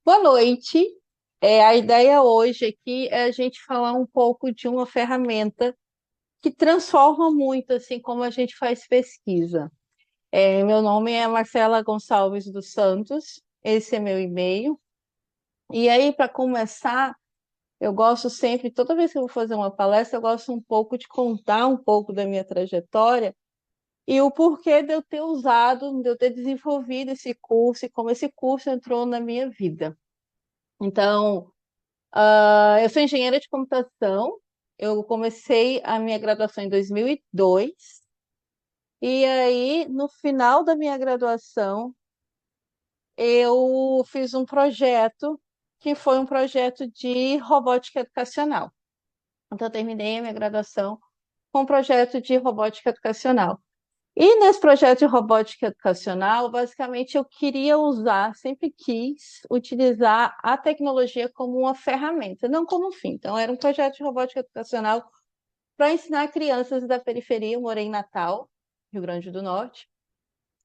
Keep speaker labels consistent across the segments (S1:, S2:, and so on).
S1: Boa noite. A ideia hoje aqui é a gente falar um pouco de uma ferramenta que transforma muito assim como a gente faz pesquisa. Meu nome é Marcela Gonçalves dos Santos, esse é meu e-mail. E aí, para começar, eu gosto sempre, toda vez que eu vou fazer uma palestra, eu gosto um pouco de contar um pouco da minha trajetória e o porquê de eu ter usado, de eu ter desenvolvido esse curso e como esse curso entrou na minha vida. Então, eu sou engenheira de computação. Eu comecei a minha graduação em 2002. E aí, no final da minha graduação, eu fiz um projeto que foi um projeto de robótica educacional. Então, eu terminei a minha graduação com um projeto de robótica educacional. E nesse projeto de robótica educacional, basicamente eu queria usar, sempre quis utilizar a tecnologia como uma ferramenta, não como um fim. Então, era um projeto de robótica educacional para ensinar crianças da periferia. Eu morei em Natal, Rio Grande do Norte,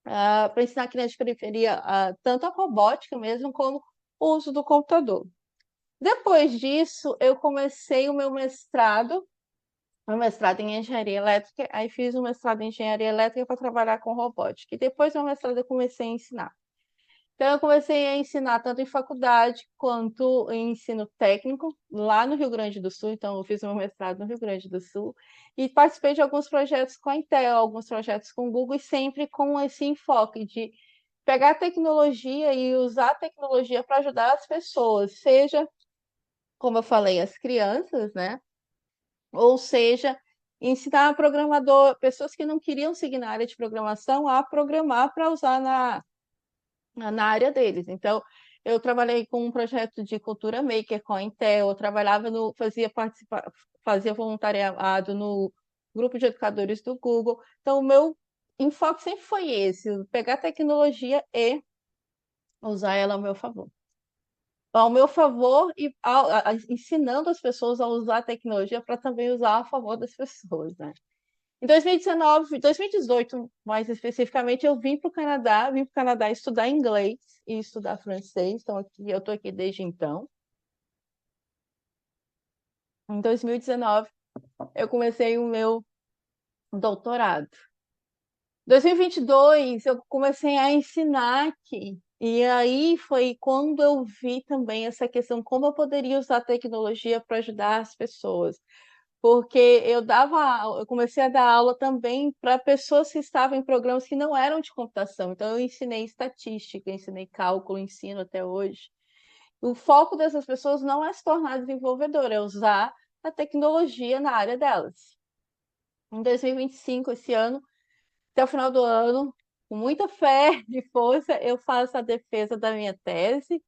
S1: para ensinar crianças de periferia tanto a robótica mesmo, como o uso do computador. Depois disso, eu comecei o meu mestrado em engenharia elétrica, aí fiz um mestrado em engenharia elétrica para trabalhar com robótica. E depois do mestrado eu comecei a ensinar. Então eu comecei a ensinar tanto em faculdade quanto em ensino técnico lá no Rio Grande do Sul. Então eu fiz meu mestrado no Rio Grande do Sul e participei de alguns projetos com a Intel, alguns projetos com o Google e sempre com esse enfoque de pegar a tecnologia e usar a tecnologia para ajudar as pessoas, seja, como eu falei, as crianças, né? Ou seja, ensinar programador, pessoas que não queriam seguir na área de programação, a programar para usar na área deles. Então, eu trabalhei com um projeto de cultura maker com a Intel, eu trabalhava no, fazia voluntariado no grupo de educadores do Google. Então, o meu enfoque sempre foi esse, pegar a tecnologia e usar ela ao meu favor. Ao meu favor e ensinando as pessoas a usar a tecnologia para também usar a favor das pessoas, né? Em 2019, 2018, mais especificamente, eu vim para o Canadá estudar inglês e estudar francês. Então, eu estou aqui desde então. Em 2019, eu comecei o meu doutorado. Em 2022, eu comecei a ensinar aqui. E aí foi quando eu vi também essa questão, como eu poderia usar a tecnologia para ajudar as pessoas. Porque eu comecei a dar aula também para pessoas que estavam em programas que não eram de computação. Então, eu ensinei estatística, ensinei cálculo, ensino até hoje. O foco dessas pessoas não é se tornar desenvolvedor, é usar a tecnologia na área delas. Em 2025, esse ano, até o final do ano, com muita fé e força, eu faço a defesa da minha tese.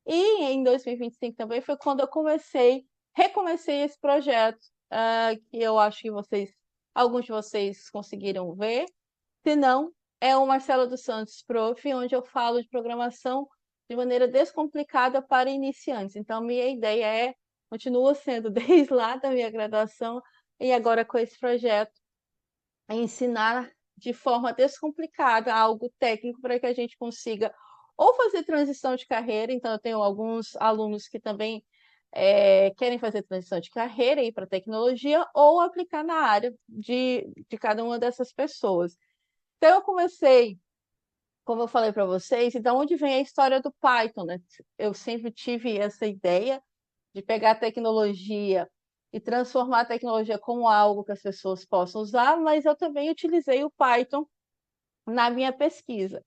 S1: E em 2025 também foi quando eu recomecei esse projeto, que eu acho que alguns de vocês conseguiram ver. Se não, é o Marcelo dos Santos Prof, onde eu falo de programação de maneira descomplicada para iniciantes. Então, minha ideia continua sendo desde lá da minha graduação e agora com esse projeto, ensinar de forma descomplicada algo técnico para que a gente consiga ou fazer transição de carreira. Então, eu tenho alguns alunos que também querem fazer transição de carreira e ir para tecnologia ou aplicar na área de cada uma dessas pessoas. Então, eu comecei, como eu falei para vocês, e da onde vem a história do Python, né? Eu sempre tive essa ideia de pegar a tecnologia e transformar a tecnologia como algo que as pessoas possam usar, mas eu também utilizei o Python na minha pesquisa.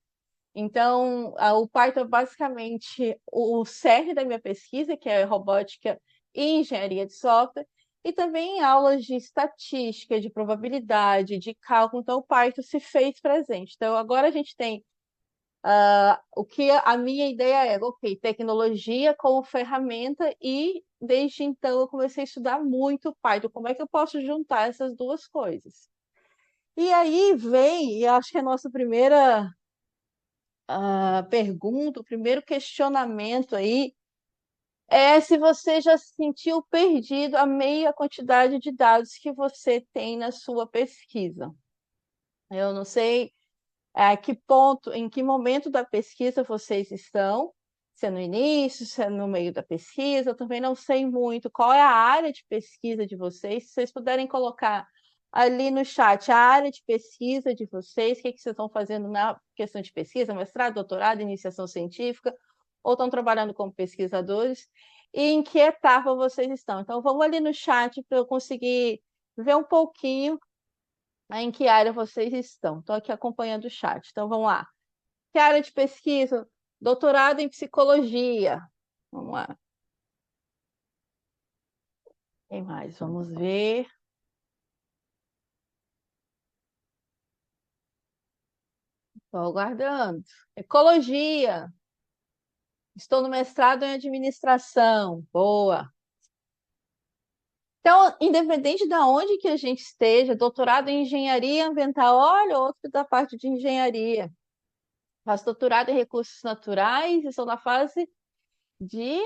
S1: Então, o Python é basicamente o cerne da minha pesquisa, que é robótica e engenharia de software, e também aulas de estatística, de probabilidade, de cálculo. Então, o Python se fez presente. Então, agora a gente tem o que a minha ideia é, ok, tecnologia como ferramenta e desde então eu comecei a estudar muito Python. Como é que eu posso juntar essas duas coisas? E aí vem, e acho que a nossa primeira pergunta, o primeiro questionamento aí é se você já se sentiu perdido a meia quantidade de dados que você tem na sua pesquisa. Eu não sei a que ponto, em que momento da pesquisa vocês estão, Se é no início, se é no meio da pesquisa, eu também não sei muito qual é a área de pesquisa de vocês. Se vocês puderem colocar ali no chat a área de pesquisa de vocês, o que vocês estão fazendo na questão de pesquisa, mestrado, doutorado, iniciação científica, ou estão trabalhando como pesquisadores, e em que etapa vocês estão. Então, vamos ali no chat para eu conseguir ver um pouquinho em que área vocês estão. Estou aqui acompanhando o chat. Então, vamos lá. Que área de pesquisa? Doutorado em psicologia. Vamos lá. Quem mais? Vamos ver. Estou aguardando. Ecologia. Estou no mestrado em administração. Boa. Então, independente de onde que a gente esteja, doutorado em engenharia ambiental, olha, outro da parte de engenharia. Faço doutorado em recursos naturais e estou na fase de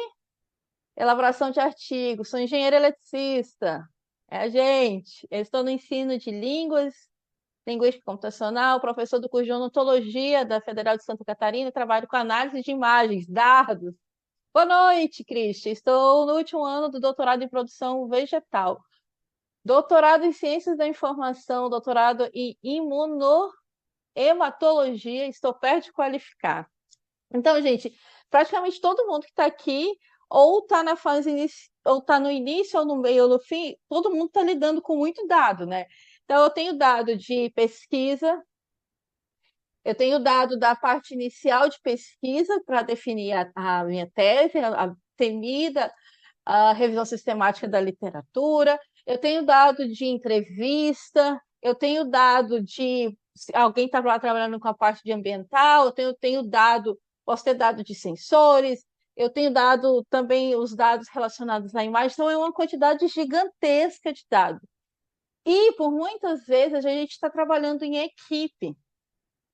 S1: elaboração de artigos. Sou engenheira eletricista. É a gente. Eu estou no ensino de línguas, linguística computacional, professor do curso de odontologia da Federal de Santa Catarina, trabalho com análise de imagens, dados. Boa noite, Cristi. Estou no último ano do doutorado em produção vegetal. Doutorado em ciências da informação, doutorado em imunohematologia, estou perto de qualificar. Então, gente, praticamente todo mundo que está aqui ou está na fase ou está no início, ou no meio, ou no fim, todo mundo está lidando com muito dado, né? Então, eu tenho dado de pesquisa, eu tenho dado da parte inicial de pesquisa para definir a minha tese, a temida a revisão sistemática da literatura, eu tenho dado de entrevista, eu tenho dado de se alguém está lá trabalhando com a parte de ambiental, tenho dado, posso ter dado de sensores, eu tenho dado também os dados relacionados à imagem, então é uma quantidade gigantesca de dados. E por muitas vezes a gente está trabalhando em equipe,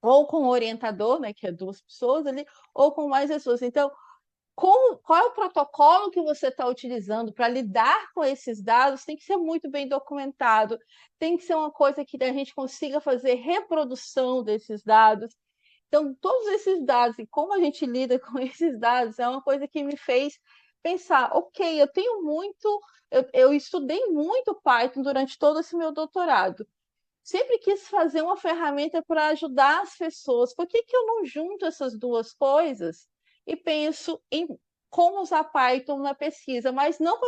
S1: ou com o orientador, né, que é duas pessoas ali, ou com mais pessoas. Então, qual é o protocolo que você está utilizando para lidar com esses dados? Tem que ser muito bem documentado, tem que ser uma coisa que a gente consiga fazer reprodução desses dados. Então, todos esses dados e como a gente lida com esses dados é uma coisa que me fez pensar, ok, eu tenho muito, eu estudei muito Python durante todo esse meu doutorado. Sempre quis fazer uma ferramenta para ajudar as pessoas. Por que que eu não junto essas duas coisas e penso em como usar Python na pesquisa, mas não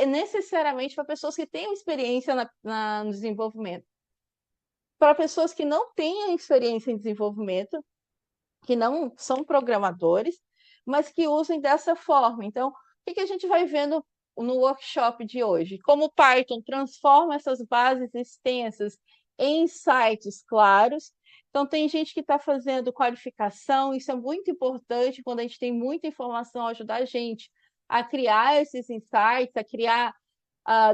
S1: necessariamente para pessoas que tenham experiência no desenvolvimento. Para pessoas que não tenham experiência em desenvolvimento, que não são programadores, mas que usem dessa forma. Então, o que que a gente vai vendo no workshop de hoje? Como o Python transforma essas bases extensas em sites claros. Então, tem gente que está fazendo qualificação, isso é muito importante quando a gente tem muita informação, ajudar a gente a criar esses insights, a criar,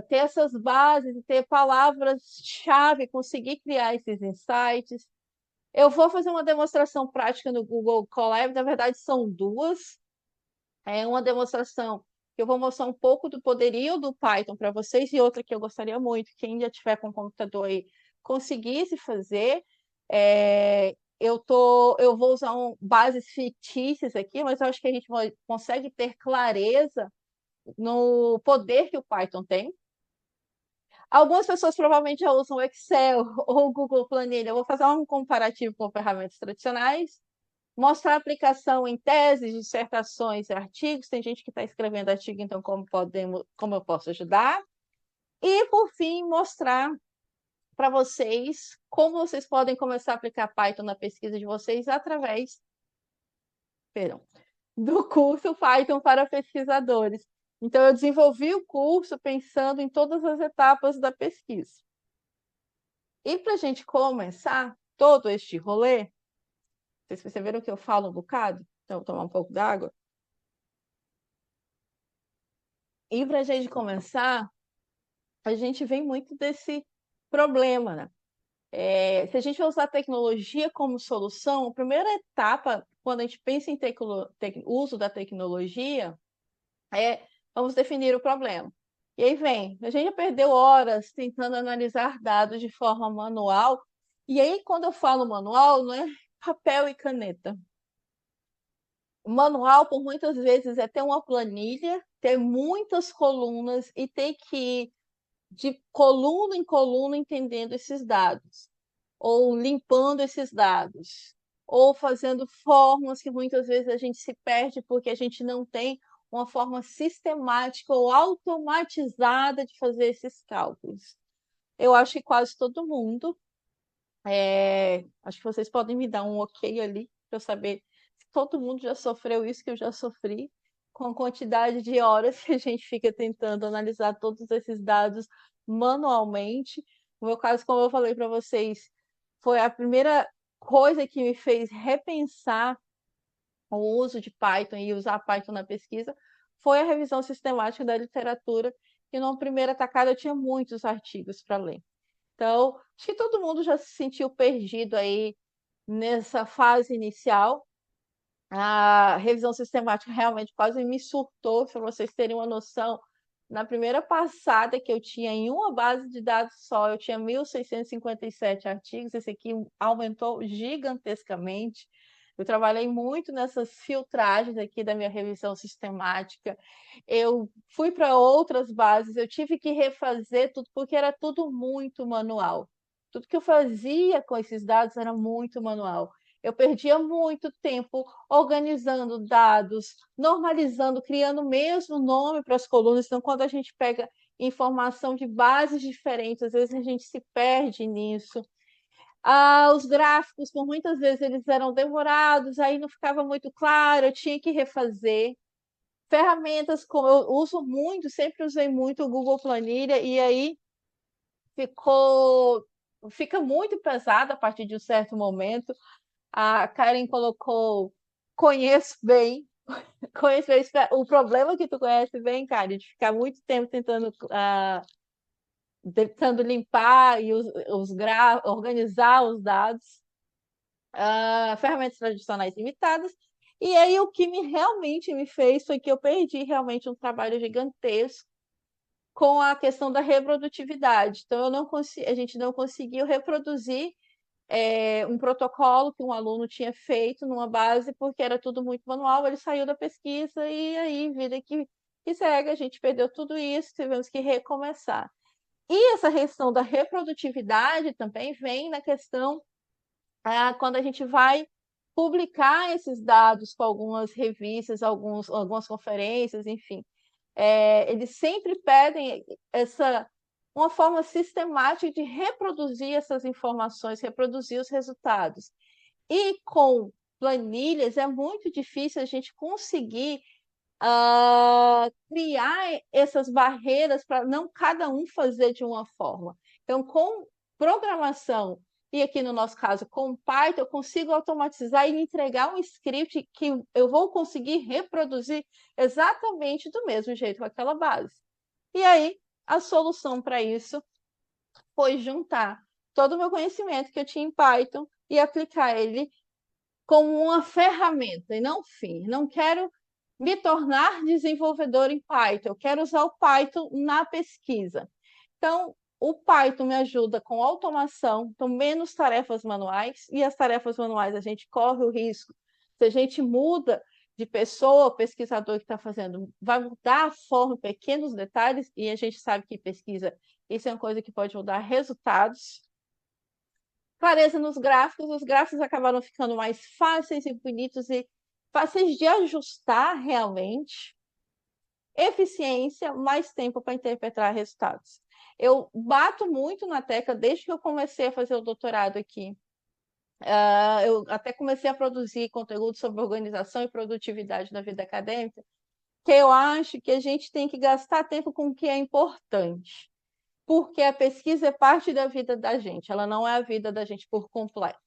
S1: ter essas bases, ter palavras-chave, conseguir criar esses insights. Eu vou fazer uma demonstração prática no Google Colab, na verdade são duas. É uma demonstração que eu vou mostrar um pouco do poderio do Python para vocês e outra que eu gostaria muito, que ainda tiver com o computador aí, conseguisse fazer. Eu vou usar bases fictícias aqui, mas eu acho que a gente consegue ter clareza no poder que o Python tem. Algumas pessoas provavelmente já usam o Excel ou o Google Planilha. Eu vou fazer um comparativo com ferramentas tradicionais, mostrar a aplicação em teses, dissertações e artigos. Tem gente que está escrevendo artigo, então como eu posso ajudar? E, por fim, mostrar para vocês como vocês podem começar a aplicar Python na pesquisa de vocês através, perdão, do curso Python para pesquisadores. Então, eu desenvolvi o curso pensando em todas as etapas da pesquisa. E para a gente começar todo este rolê, vocês perceberam que eu falo um bocado? Então, eu vou tomar um pouco d'água. E para a gente começar, a gente vem muito desse problema, né? Se a gente vai usar a tecnologia como solução, a primeira etapa, quando a gente pensa em uso da tecnologia, vamos definir o problema. E aí vem, a gente já perdeu horas tentando analisar dados de forma manual, e aí quando eu falo manual, não é papel e caneta. O manual, por muitas vezes, é ter uma planilha, ter muitas colunas e ter que ir de coluna em coluna entendendo esses dados, ou limpando esses dados, ou fazendo formas que muitas vezes a gente se perde porque a gente não tem uma forma sistemática ou automatizada de fazer esses cálculos. Eu acho que quase todo mundo, acho que vocês podem me dar um ok ali para eu saber se todo mundo já sofreu isso que eu já sofri, com a quantidade de horas que a gente fica tentando analisar todos esses dados manualmente. No meu caso, como eu falei para vocês, foi a primeira coisa que me fez repensar o uso de Python e usar Python na pesquisa, foi a revisão sistemática da literatura, e numa primeira tacada eu tinha muitos artigos para ler. Então, acho que todo mundo já se sentiu perdido aí nessa fase inicial. A revisão sistemática realmente quase me surtou, para vocês terem uma noção. Na primeira passada que eu tinha em uma base de dados só, eu tinha 1.657 artigos, esse aqui aumentou gigantescamente. Eu trabalhei muito nessas filtragens aqui da minha revisão sistemática. Eu fui para outras bases, eu tive que refazer tudo, porque era tudo muito manual. Tudo que eu fazia com esses dados era muito manual. Eu perdia muito tempo organizando dados, normalizando, criando o mesmo nome para as colunas. Então, quando a gente pega informação de bases diferentes, às vezes a gente se perde nisso. Os gráficos, por muitas vezes, eles eram demorados, aí não ficava muito claro, eu tinha que refazer. Ferramentas como eu uso muito, sempre usei muito o Google Planilha, e aí fica muito pesado a partir de um certo momento. A Karen colocou conheço bem, conheço bem. O problema que tu conhece bem, Karen, de ficar muito tempo tentando limpar e organizar os dados, ferramentas tradicionais limitadas. E aí o que realmente me fez foi que eu perdi realmente um trabalho gigantesco com a questão da reprodutividade. Então, a gente não conseguiu reproduzir um protocolo que um aluno tinha feito numa base, porque era tudo muito manual, ele saiu da pesquisa e aí, vida que segue, a gente perdeu tudo isso, tivemos que recomeçar. E essa questão da reprodutividade também vem na questão quando a gente vai publicar esses dados com algumas revistas, algumas conferências, enfim. Eles sempre pedem uma forma sistemática de reproduzir essas informações, reproduzir os resultados. E com planilhas é muito difícil a gente conseguir criar essas barreiras para não cada um fazer de uma forma. Então, com programação, e aqui no nosso caso com Python, eu consigo automatizar e entregar um script que eu vou conseguir reproduzir exatamente do mesmo jeito com aquela base. E aí, a solução para isso foi juntar todo o meu conhecimento que eu tinha em Python e aplicar ele como uma ferramenta e não fim. Não quero me tornar desenvolvedor em Python, eu quero usar o Python na pesquisa. Então, o Python me ajuda com automação, então menos tarefas manuais, e as tarefas manuais a gente corre o risco. Se a gente muda de pessoa, pesquisador que está fazendo, vai mudar a forma, pequenos detalhes, e a gente sabe que pesquisa, isso é uma coisa que pode mudar resultados. Clareza nos gráficos, os gráficos acabaram ficando mais fáceis e bonitos e fáceis de ajustar realmente. Eficiência, mais tempo para interpretar resultados. Eu bato muito na tecla desde que eu comecei a fazer o doutorado aqui. Eu até comecei a produzir conteúdo sobre organização e produtividade na vida acadêmica, que eu acho que a gente tem que gastar tempo com o que é importante, porque a pesquisa é parte da vida da gente, ela não é a vida da gente por completo.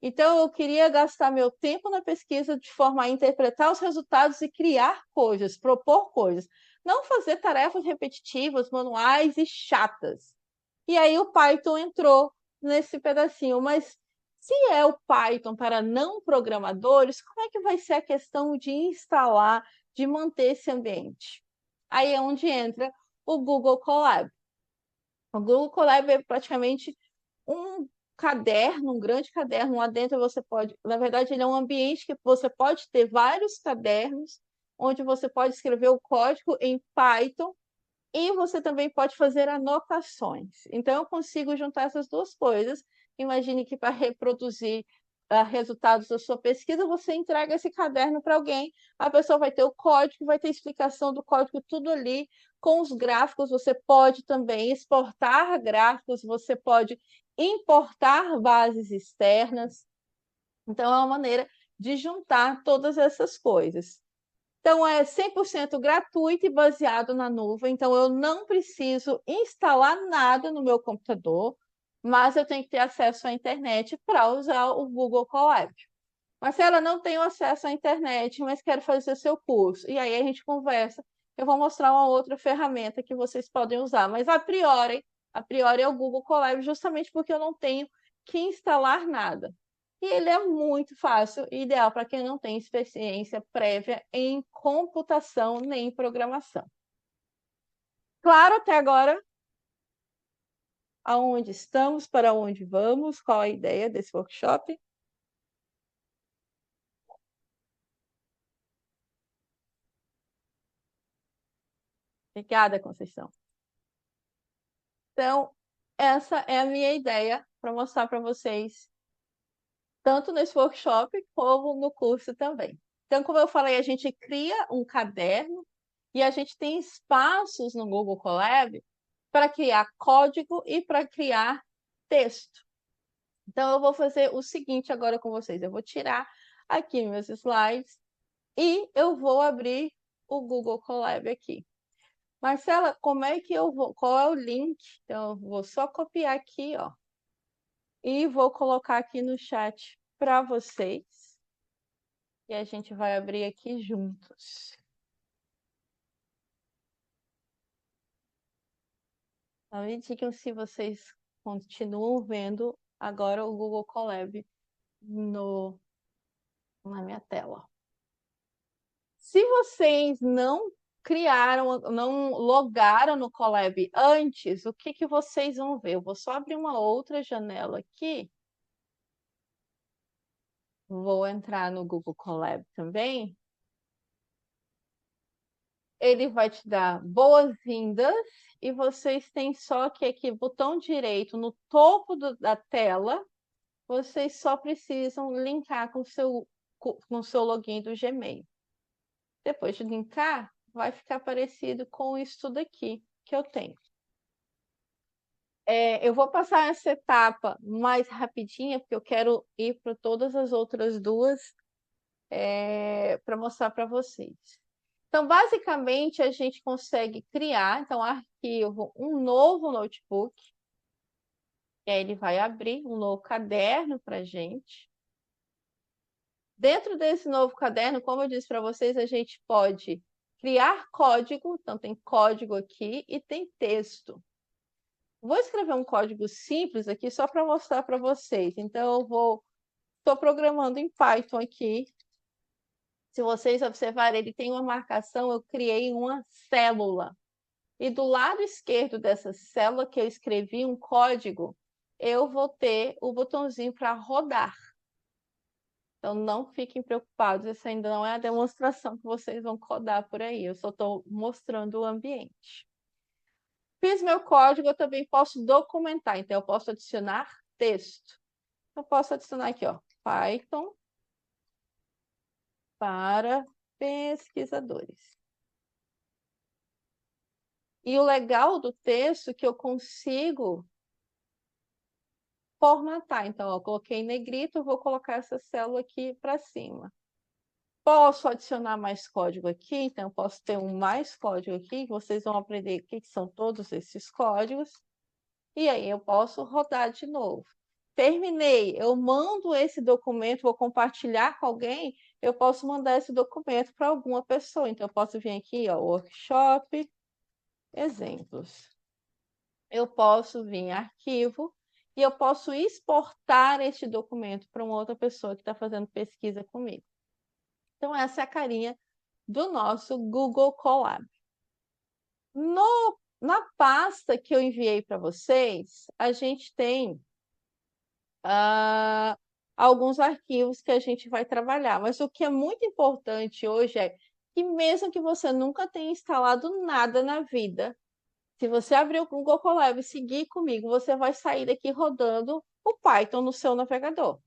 S1: Então, eu queria gastar meu tempo na pesquisa de forma a interpretar os resultados e criar coisas, propor coisas. Não fazer tarefas repetitivas, manuais e chatas. E aí o Python entrou nesse pedacinho. Mas se é o Python para não programadores, como é que vai ser a questão de instalar, de manter esse ambiente? Aí é onde entra o Google Colab. O Google Colab é praticamente um caderno, um grande caderno. Lá dentro você pode, na verdade, ele é um ambiente que você pode ter vários cadernos, onde você pode escrever o código em Python e você também pode fazer anotações. Então, eu consigo juntar essas duas coisas. Imagine que para reproduzir resultados da sua pesquisa, você entrega esse caderno para alguém, a pessoa vai ter o código, vai ter explicação do código, tudo ali, com os gráficos. Você pode também exportar gráficos, você pode importar bases externas. Então, é uma maneira de juntar todas essas coisas. Então, é 100% gratuito e baseado na nuvem. Então, eu não preciso instalar nada no meu computador, mas eu tenho que ter acesso à internet para usar o Google Colab. Marcela, não tenho acesso à internet, mas quero fazer seu curso. E aí a gente conversa. Eu vou mostrar uma outra ferramenta que vocês podem usar, mas a priori é o Google Colab, justamente porque eu não tenho que instalar nada. E ele é muito fácil e ideal para quem não tem experiência prévia em computação nem em programação. Claro, até agora, aonde estamos, para onde vamos, qual a ideia desse workshop? Obrigada, Conceição. Então, essa é a minha ideia para mostrar para vocês, tanto nesse workshop como no curso também. Então, como eu falei, a gente cria um caderno e a gente tem espaços no Google Colab para criar código e para criar texto. Então, eu vou fazer o seguinte agora com vocês. Eu vou tirar aqui meus slides e eu vou abrir o Google Colab aqui. Marcela, como é que eu vou? Qual é o link? Então, eu vou só copiar aqui, ó, e vou colocar aqui no chat para vocês. E a gente vai abrir aqui juntos. Então, me digam se vocês continuam vendo agora o Google Colab na minha tela. Se vocês não criaram, não logaram no Colab antes, o que que vocês vão ver? Eu vou só abrir uma outra janela aqui. Vou entrar no Google Colab também. Ele vai te dar boas-vindas e vocês têm só que aqui, botão direito no topo da tela, vocês só precisam linkar com o seu login do Gmail. Depois de linkar, vai ficar parecido com isso daqui que eu tenho. Eu vou passar essa etapa mais rapidinha, porque eu quero ir para todas as outras duas para mostrar para vocês. Então, basicamente, a gente consegue criar, então, arquivo, um novo notebook, e aí ele vai abrir um novo caderno para a gente. Dentro desse novo caderno, como eu disse para vocês, a gente pode criar código, então tem código aqui e tem texto. Vou escrever um código simples aqui só para mostrar para vocês. Então, estou programando em Python aqui. Se vocês observarem, ele tem uma marcação, eu criei uma célula. E do lado esquerdo dessa célula que eu escrevi um código, eu vou ter o botãozinho para rodar. Então, não fiquem preocupados, essa ainda não é a demonstração que vocês vão codar por aí. Eu só estou mostrando o ambiente. Fiz meu código, eu também posso documentar. Então, eu posso adicionar texto. Eu posso adicionar aqui, ó, Python para pesquisadores. E o legal do texto é que eu consigo formatar. Então, eu coloquei em negrito, vou colocar essa célula aqui para cima. Posso adicionar mais código aqui, então eu posso ter um mais código aqui, vocês vão aprender o que são todos esses códigos. E aí eu posso rodar de novo. Terminei, eu mando esse documento, vou compartilhar com alguém, eu posso mandar esse documento para alguma pessoa. Então, eu posso vir aqui, ó, workshop, exemplos. Eu posso vir em arquivo e eu posso exportar este documento para uma outra pessoa que está fazendo pesquisa comigo. Então, essa é a carinha do nosso Google Colab. Na pasta que eu enviei para vocês, a gente tem ah, alguns arquivos que a gente vai trabalhar. Mas o que é muito importante hoje é que mesmo que você nunca tenha instalado nada na vida, se você abrir o Google Colab e seguir comigo, você vai sair daqui rodando o Python no seu navegador.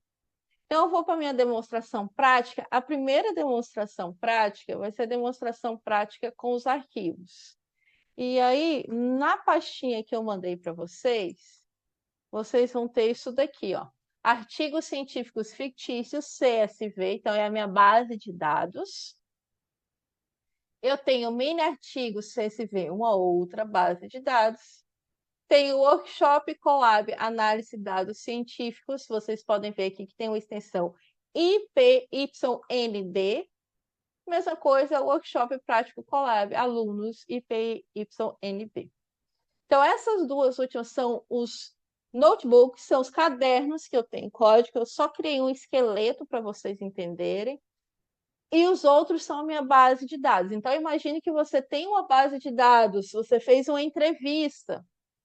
S1: Então, eu vou para a minha demonstração prática. A primeira demonstração prática vai ser a demonstração prática com os arquivos. E aí, na pastinha que eu mandei para vocês vão ter isso daqui, ó. Artigos científicos fictícios, CSV, então é a minha base de dados. Eu tenho mini artigos CSV, uma outra base de dados. Tem o Workshop Colab Análise de Dados Científicos. Vocês podem ver aqui que tem uma extensão IPYND. Mesma coisa, o Workshop Prático Colab Alunos IPYNB. Então, essas duas últimas são os notebooks, são os cadernos que eu tenho código. Eu só criei um esqueleto para vocês entenderem. E os outros são a minha base de dados. Então, imagine que você tem uma base de dados, você fez uma entrevista,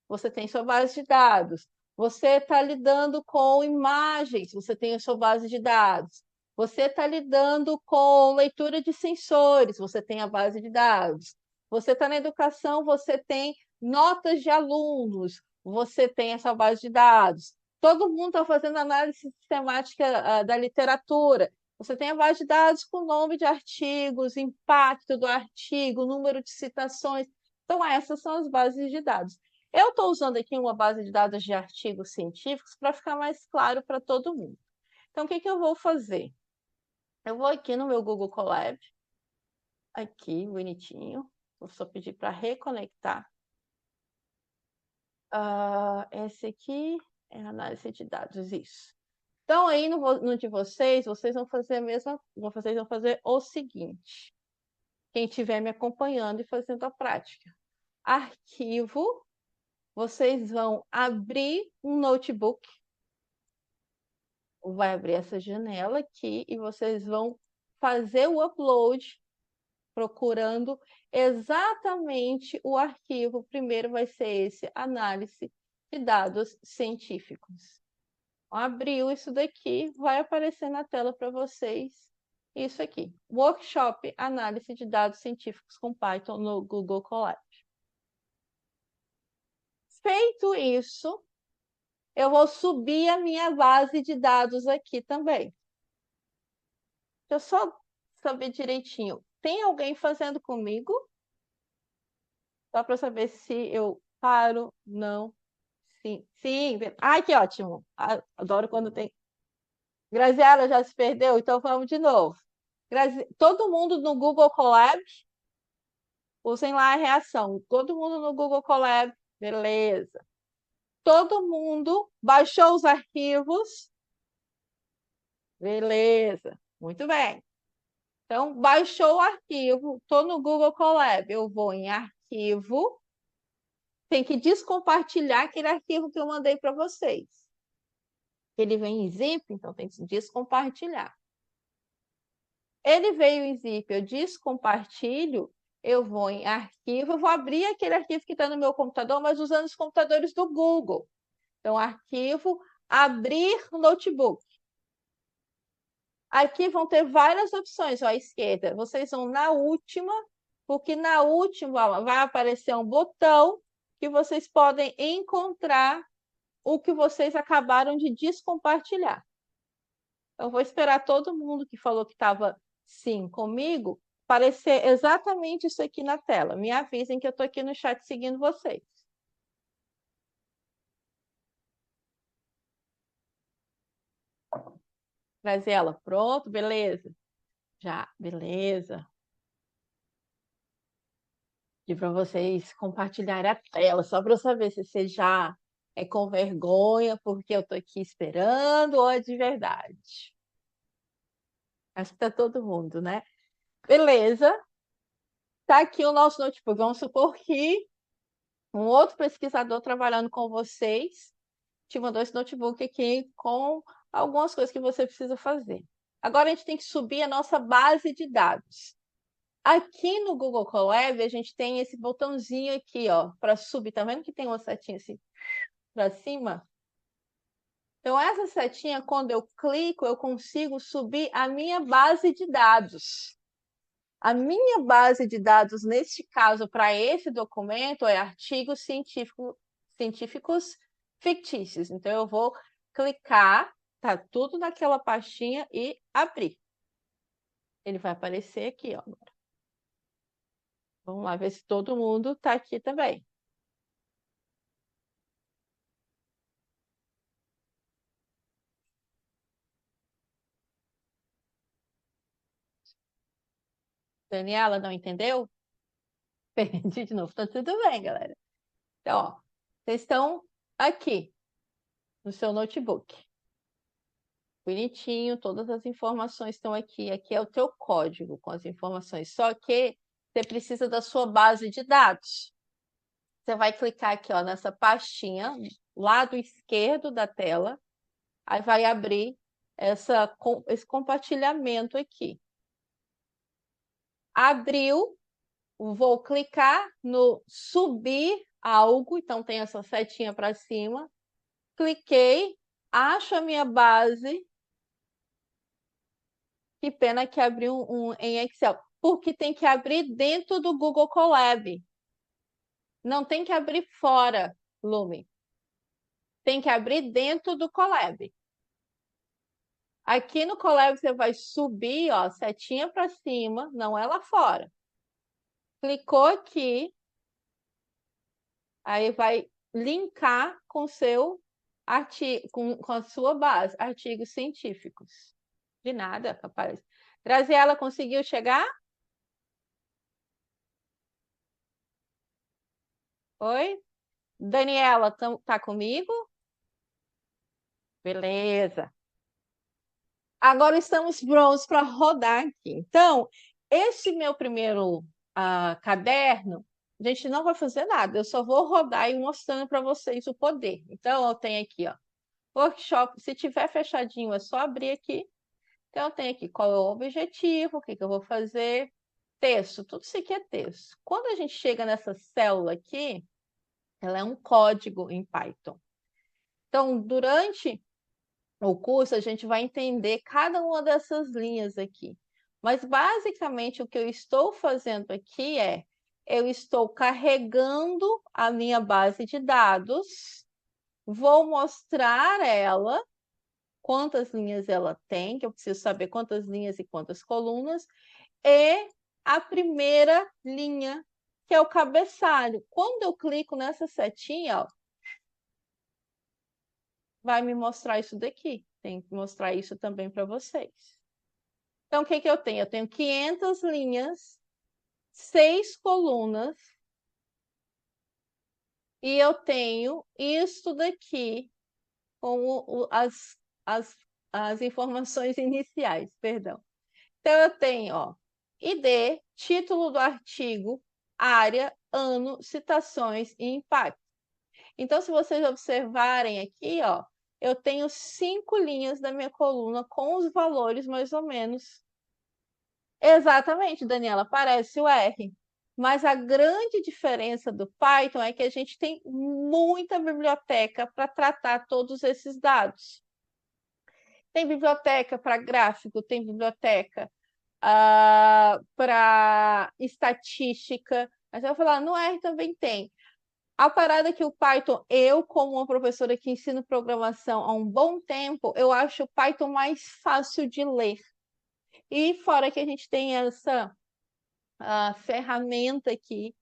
S1: você tem sua base de dados. Você está lidando com imagens, você tem a sua base de dados. Você está lidando com leitura de sensores, você tem a base de dados. Você está na educação, você tem notas de alunos, você tem essa base de dados. Todo mundo está fazendo análise sistemática da literatura. Você tem a base de dados com nome de artigos, impacto do artigo, número de citações. Então, essas são as bases de dados. Eu estou usando aqui uma base de dados de artigos científicos para ficar mais claro para todo mundo. Então, o que eu vou fazer? Eu vou aqui no meu Google Colab, aqui, bonitinho. Vou só pedir para reconectar. Esse aqui é análise de dados, isso. Então, aí no de vocês vão fazer a mesma, vocês vão fazer o seguinte. Quem estiver me acompanhando e fazendo a prática. Arquivo, vocês vão abrir um notebook, vai abrir essa janela aqui e vocês vão fazer o upload procurando exatamente o arquivo. Primeiro vai ser esse, análise de dados científicos. Abriu isso daqui, vai aparecer na tela para vocês isso aqui. Workshop Análise de Dados Científicos com Python no Google Colab. Feito isso, eu vou subir a minha base de dados aqui também. Deixa eu só saber direitinho. Tem alguém fazendo comigo? Só para saber se eu paro, não, sim, sim. Ai, que ótimo. Adoro quando tem. Graziela já se perdeu, então vamos de novo. Todo mundo no Google Colab, usem lá a reação. Todo mundo no Google Colab, beleza. Todo mundo baixou os arquivos, beleza. Muito bem. Então, baixou o arquivo, estou no Google Colab, eu vou em arquivo, tem que descompartilhar aquele arquivo que eu mandei para vocês. Ele vem em zip, então tem que descompartilhar. Ele veio em zip, eu descompartilho, eu vou em arquivo, eu vou abrir aquele arquivo que está no meu computador, mas usando os computadores do Google. Então, arquivo, abrir no notebook. Aqui vão ter várias opções ó, à esquerda. Vocês vão na última, porque na última vai aparecer um botão que vocês podem encontrar o que vocês acabaram de descompartilhar. Eu vou esperar todo mundo que falou que estava sim comigo aparecer exatamente isso aqui na tela. Me avisem que eu estou aqui no chat seguindo vocês. Graziela, pronto? Beleza? Já, beleza. E para vocês compartilharem a tela, só para eu saber se você já é com vergonha porque eu estou aqui esperando ou é de verdade. Acho que está todo mundo, né? Beleza. Está aqui o nosso notebook. Vamos supor que um outro pesquisador trabalhando com vocês te mandou esse notebook aqui com algumas coisas que você precisa fazer. Agora a gente tem que subir a nossa base de dados. Aqui no Google Colab, a gente tem esse botãozinho aqui, ó, para subir. Tá vendo que tem uma setinha assim para cima? Então, essa setinha, quando eu clico, eu consigo subir a minha base de dados. A minha base de dados, neste caso, para esse documento, é artigos científicos fictícios. Então, eu vou clicar, tá tudo naquela pastinha e abrir. Ele vai aparecer aqui, ó. Vamos lá ver se todo mundo está aqui também. Daniela, não entendeu? Perdi de novo. Tá tudo bem, galera. Então, ó, vocês estão aqui no seu notebook. Bonitinho, todas as informações estão aqui. Aqui é o teu código com as informações. Só que você precisa da sua base de dados. Você vai clicar aqui, ó, nessa pastinha, lado esquerdo da tela. Aí vai abrir esse compartilhamento aqui. Abriu, vou clicar no subir algo, então tem essa setinha para cima. Cliquei, acho a minha base. Que pena que abriu em Excel, porque tem que abrir dentro do Google Colab. Não tem que abrir fora, Lume. Tem que abrir dentro do Colab. Aqui no Colab você vai subir, ó, setinha para cima, não é lá fora. Clicou aqui, aí vai linkar com seu artigo, com a sua base, artigos científicos. De nada, capaz. Graziela conseguiu chegar? Oi? Daniela, tá comigo? Beleza. Agora estamos prontos para rodar aqui. Então, esse meu primeiro caderno, a gente não vai fazer nada, eu só vou rodar e mostrando para vocês o poder. Então, eu tenho aqui, ó, workshop. Se tiver fechadinho, é só abrir aqui. Então, eu tenho aqui qual é o objetivo, o que que eu vou fazer, texto, tudo isso aqui é texto. Quando a gente chega nessa célula aqui, ela é um código em Python. Então, durante o curso, a gente vai entender cada uma dessas linhas aqui. Mas, basicamente, o que eu estou fazendo aqui é, eu estou carregando a minha base de dados, vou mostrar ela, quantas linhas ela tem, que eu preciso saber quantas linhas e quantas colunas, e a primeira linha, que é o cabeçalho. Quando eu clico nessa setinha, ó, vai me mostrar isso daqui. Tem que mostrar isso também para vocês. Então, o que que eu tenho? Eu tenho 500 linhas, 6 colunas, e eu tenho isso daqui como as informações iniciais, perdão. Então, eu tenho, ó, ID, título do artigo, área, ano, citações e impacto. Então, se vocês observarem aqui, ó, eu tenho 5 linhas da minha coluna com os valores mais ou menos. Exatamente, Daniela, parece o R. Mas a grande diferença do Python é que a gente tem muita biblioteca para tratar todos esses dados. Tem biblioteca para gráfico, tem biblioteca para estatística. Mas eu vou falar, no R também tem. A parada é que o Python, eu, como uma professora que ensino programação há um bom tempo, eu acho o Python mais fácil de ler. E fora que a gente tem essa ferramenta aqui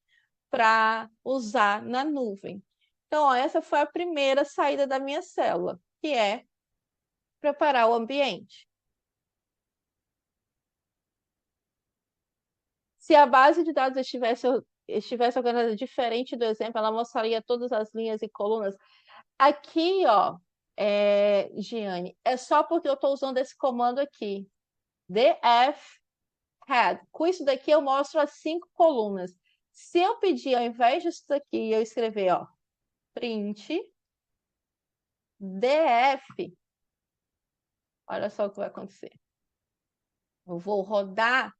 S1: para usar na nuvem. Então, ó, essa foi a primeira saída da minha célula, que é preparar o ambiente. Se a base de dados estivesse organizada diferente do exemplo, ela mostraria todas as linhas e colunas. Aqui, ó, Giane, é só porque eu estou usando esse comando aqui, df head. Com isso daqui eu mostro as 5 colunas. Se eu pedir, ao invés disso daqui, eu escrever, ó, print df, olha só o que vai acontecer. Eu vou rodar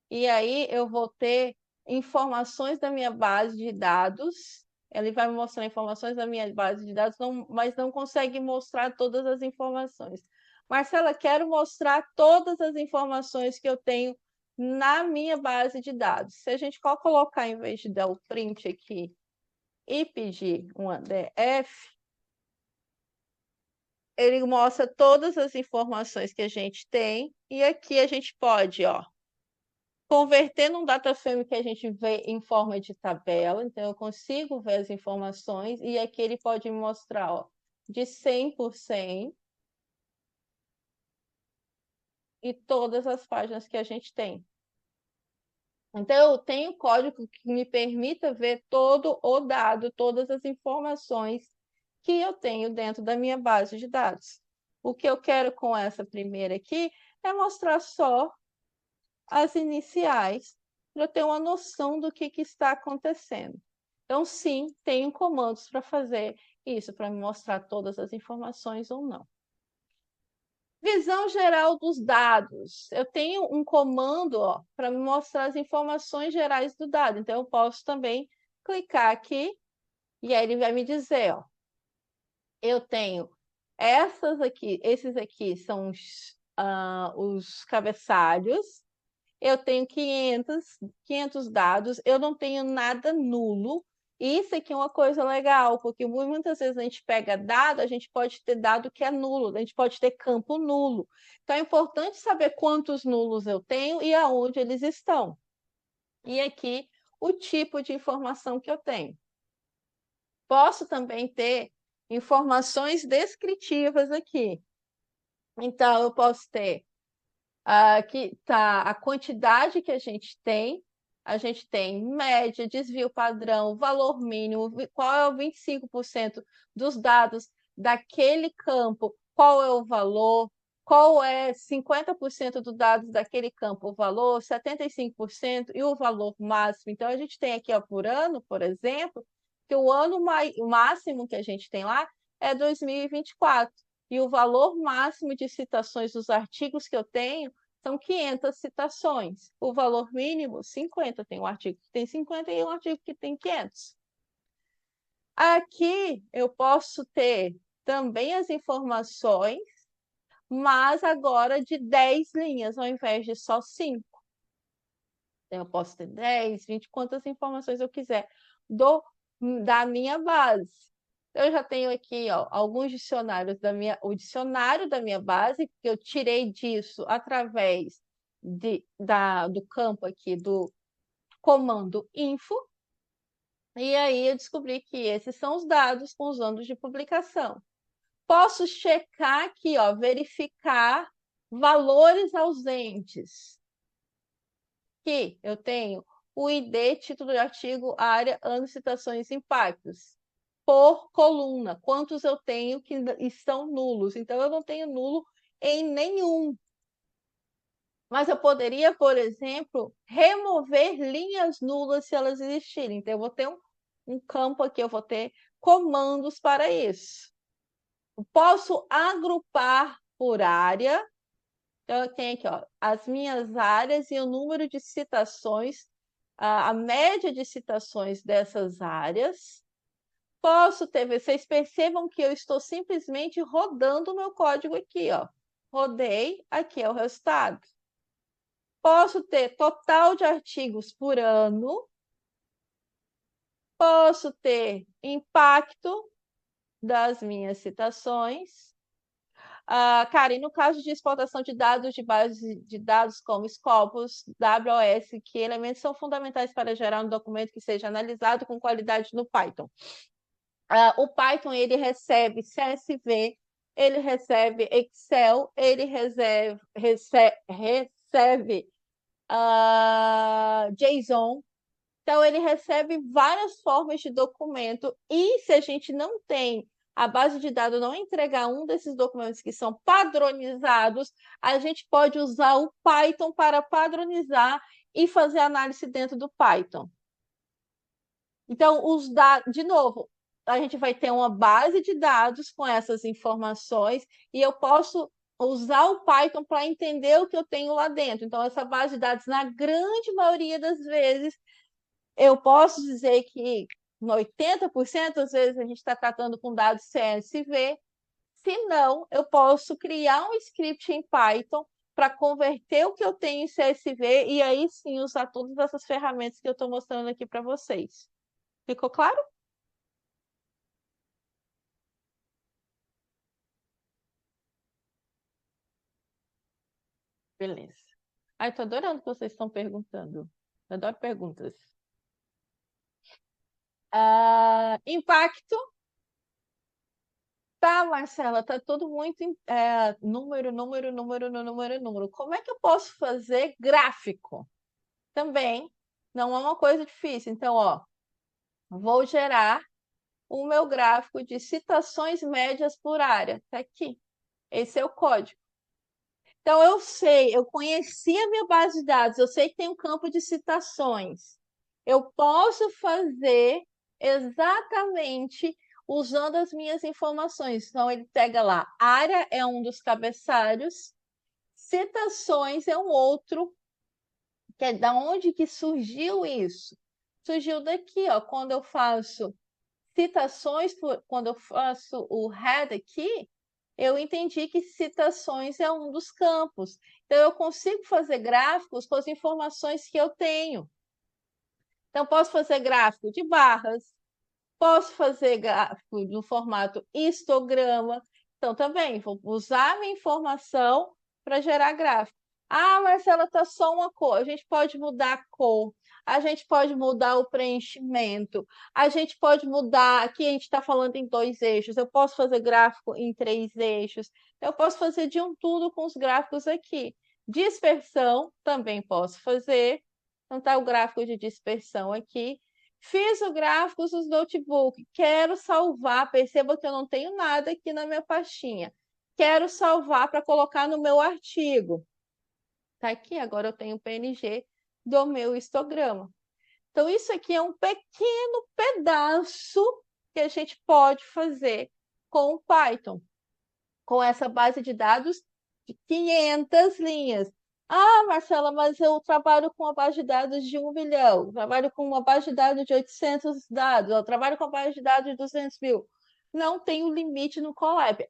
S1: e aí eu vou ter informações da minha base de dados Ele vai me mostrar informações da minha base de dados, mas não consegue mostrar todas as informações. Marcela, quero mostrar todas as informações que eu tenho na minha base de dados. Se a gente colocar, em vez de dar o print aqui e pedir um ADF, ele mostra todas as informações que a gente tem, e aqui a gente pode, ó, converter num data frame que a gente vê em forma de tabela, então eu consigo ver as informações, e aqui ele pode me mostrar, ó, de 100 por 100, e todas as páginas que a gente tem. Então, eu tenho código que me permita ver todo o dado, todas as informações que eu tenho dentro da minha base de dados. O que eu quero com essa primeira aqui é mostrar só as iniciais, para eu ter uma noção do que está acontecendo. Então, sim, tenho comandos para fazer isso, para me mostrar todas as informações ou não. Visão geral dos dados. Eu tenho um comando para me mostrar as informações gerais do dado. Então, eu posso também clicar aqui e aí ele vai me dizer, ó, eu tenho essas aqui, esses aqui são os cabeçalhos, eu tenho 500 dados, eu não tenho nada nulo. Isso aqui é uma coisa legal, porque muitas vezes a gente pega dado, a gente pode ter dado que é nulo, a gente pode ter campo nulo. Então, é importante saber quantos nulos eu tenho e aonde eles estão. E aqui, o tipo de informação que eu tenho. Posso também ter informações descritivas aqui. Então, eu posso ter aqui está a quantidade que a gente tem média, desvio padrão, valor mínimo, qual é o 25% dos dados daquele campo, qual é o valor, qual é 50% dos dados daquele campo, o valor, 75% e o valor máximo. Então, a gente tem aqui ó, por ano, por exemplo, que o ano máximo que a gente tem lá é 2024. E o valor máximo de citações dos artigos que eu tenho são 500 citações. O valor mínimo, 50. Tem um artigo que tem 50 e um artigo que tem 500. Aqui eu posso ter também as informações, mas agora de 10 linhas, ao invés de só 5. Então, eu posso ter 10, 20, quantas informações eu quiser da minha base. Eu já tenho aqui ó, alguns dicionários o dicionário da minha base, que eu tirei disso através do campo aqui do comando info, e aí eu descobri que esses são os dados com os anos de publicação. Posso checar aqui, ó, verificar valores ausentes, que eu tenho o ID, título de artigo, área, ano, citações, impactos por coluna, quantos eu tenho que estão nulos. Então, eu não tenho nulo em nenhum. Mas eu poderia, por exemplo, remover linhas nulas se elas existirem. Então, eu vou ter um campo aqui, eu vou ter comandos para isso. Eu posso agrupar por área. Então, eu tenho aqui ó, as minhas áreas e o número de citações, a média de citações dessas áreas. Posso ter, vocês percebam que eu estou simplesmente rodando o meu código aqui, ó. Rodei, aqui é o resultado. Posso ter total de artigos por ano. Posso ter impacto das minhas citações. Cara, e no caso de exportação de dados de base de dados como Scopus, WOS, que elementos são fundamentais para gerar um documento que seja analisado com qualidade no Python. O Python ele recebe CSV, ele recebe Excel, ele recebe JSON. Então, ele recebe várias formas de documento e se a gente não tem a base de dados, não entregar um desses documentos que são padronizados, a gente pode usar o Python para padronizar e fazer análise dentro do Python. Então, os dados, de novo, a gente vai ter uma base de dados com essas informações e eu posso usar o Python para entender o que eu tenho lá dentro. Então, essa base de dados, na grande maioria das vezes, eu posso dizer que no 80%, às vezes a gente está tratando com dados CSV. Se não, eu posso criar um script em Python para converter o que eu tenho em CSV e aí sim usar todas essas ferramentas que eu estou mostrando aqui para vocês. Ficou claro? Beleza. Ai, tô adorando que vocês estão perguntando. Eu adoro perguntas. Impacto. Tá, Marcela, tá tudo muito número, número, número, número, número. Como é que eu posso fazer gráfico? Também não é uma coisa difícil. Então, ó, vou gerar o meu gráfico de citações médias por área. Tá aqui. Esse é o código. Então, eu sei, eu conheci a minha base de dados, eu sei que tem um campo de citações. Eu posso fazer exatamente usando as minhas informações. Então, ele pega lá, área é um dos cabeçalhos, citações é um outro, que é da onde que surgiu isso? Surgiu daqui, ó, quando eu faço citações, quando eu faço o head aqui, eu entendi que citações é um dos campos. Então, eu consigo fazer gráficos com as informações que eu tenho. Então, posso fazer gráfico de barras, posso fazer gráfico no formato histograma. Então, também vou usar a minha informação para gerar gráfico. Ah, Marcela, está só uma cor. A gente pode mudar a cor, a gente pode mudar o preenchimento, a gente pode mudar. Aqui a gente está falando em dois eixos. Eu posso fazer gráfico em três eixos. Eu posso fazer de um tudo com os gráficos aqui. Dispersão também posso fazer. Então, está o gráfico de dispersão aqui. Fiz o gráficos dos notebook. Quero salvar. Perceba que eu não tenho nada aqui na minha pastinha. Quero salvar para colocar no meu artigo. Tá aqui, agora eu tenho o PNG do meu histograma. Então, isso aqui é um pequeno pedaço que a gente pode fazer com o Python, com essa base de dados de 500 linhas. Ah, Marcela, mas eu trabalho com uma base de dados de 1 milhão, trabalho com uma base de dados de 800 dados, eu trabalho com uma base de dados de 200 mil. Não tem um limite no Colab.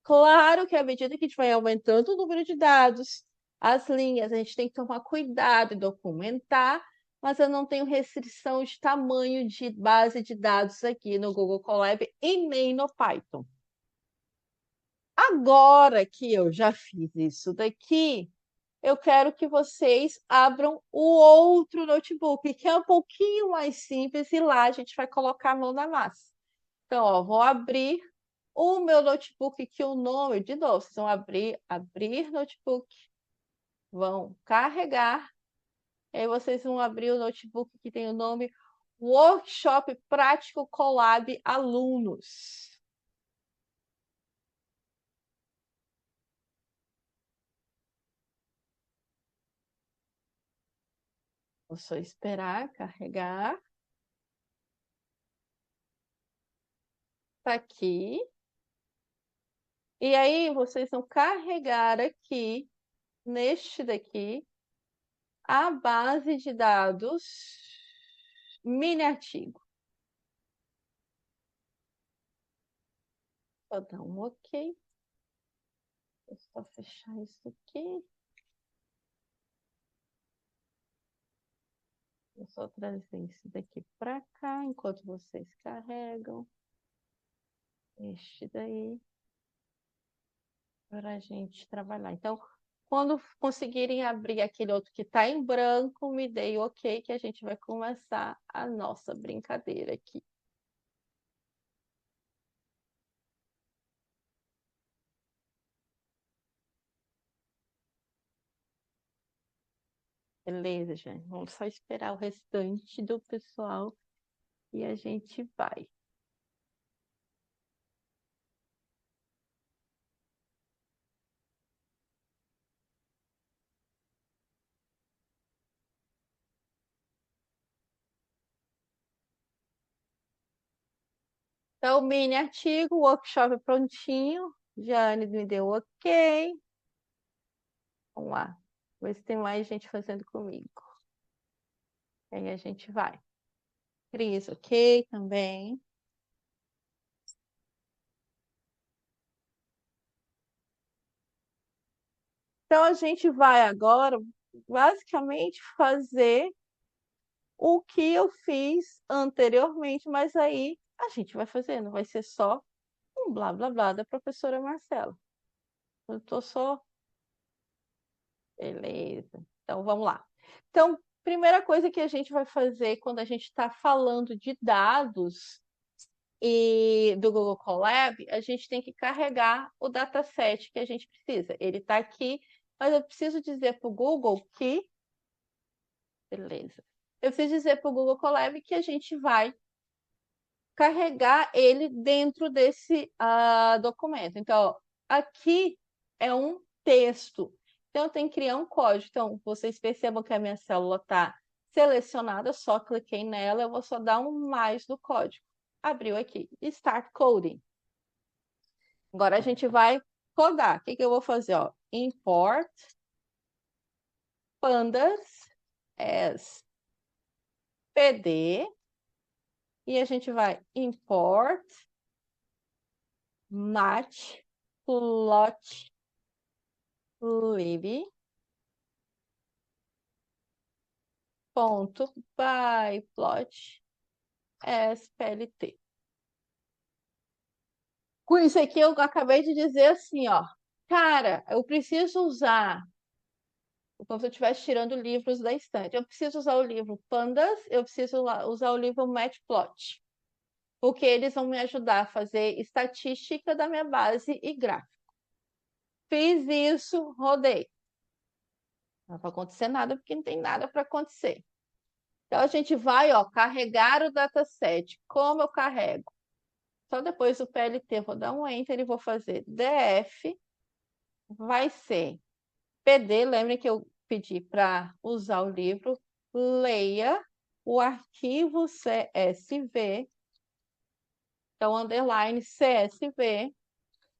S1: Claro que à medida que a gente vai aumentando o número de dados, as linhas, a gente tem que tomar cuidado e documentar, mas eu não tenho restrição de tamanho de base de dados aqui no Google Colab e nem no Python. Agora que eu já fiz isso daqui, eu quero que vocês abram o outro notebook, que é um pouquinho mais simples, e lá a gente vai colocar a mão na massa. Então, ó, vou abrir o meu notebook, que o nome, de novo, vocês vão abrir notebook, vão carregar, e aí vocês vão abrir o notebook que tem o nome Workshop Prático Colab Alunos. Vou só esperar carregar. Tá aqui. E aí vocês vão carregar aqui, neste daqui, a base de dados mini artigo. Vou dar um OK. Vou só fechar isso aqui. Vou só trazer isso daqui para cá, enquanto vocês carregam. Este daí, para a gente trabalhar. Então, quando conseguirem abrir aquele outro que está em branco, me dê OK, que a gente vai começar a nossa brincadeira aqui. Beleza, gente. Vamos só esperar o restante do pessoal e a gente vai. Então, mini artigo, workshop prontinho. Jane me deu OK. Vamos lá. Ver se tem mais gente fazendo comigo. Aí a gente vai. Cris, ok, também. Então, a gente vai agora, basicamente, fazer o que eu fiz anteriormente, mas aí a gente vai fazer, não vai ser só um blá blá blá da professora Marcela. Eu tô só. Beleza. Então, vamos lá. Então, primeira coisa que a gente vai fazer quando a gente está falando de dados e do Google Colab, a gente tem que carregar o dataset que a gente precisa. Ele está aqui, mas eu preciso dizer para o Google que. Beleza. Eu preciso dizer para o Google Colab que a gente vai carregar ele dentro desse documento. Então, ó, aqui é um texto. Então, eu tenho que criar um código. Então, vocês percebam que a minha célula está selecionada, eu só cliquei nela, eu vou só dar um mais do código. Abriu aqui. Start Coding. Agora a gente vai codar. O que que eu vou fazer? Ó? Import pandas as PD e a gente vai import matplotlib ponto byplot splt. Com isso aqui eu acabei de dizer assim, ó, cara, eu preciso usar, como se eu estivesse tirando livros da estante, eu preciso usar o livro Pandas, eu preciso usar o livro Matplot, porque eles vão me ajudar a fazer estatística da minha base e gráfico. Fiz isso, rodei. Não vai acontecer nada, porque não tem nada para acontecer. Então, a gente vai, ó, carregar o dataset. Como eu carrego? Só depois do PLT, vou dar um Enter e vou fazer DF. Vai ser PD. Lembrem que eu pedi para usar o livro. Leia o arquivo CSV. Então, underline CSV.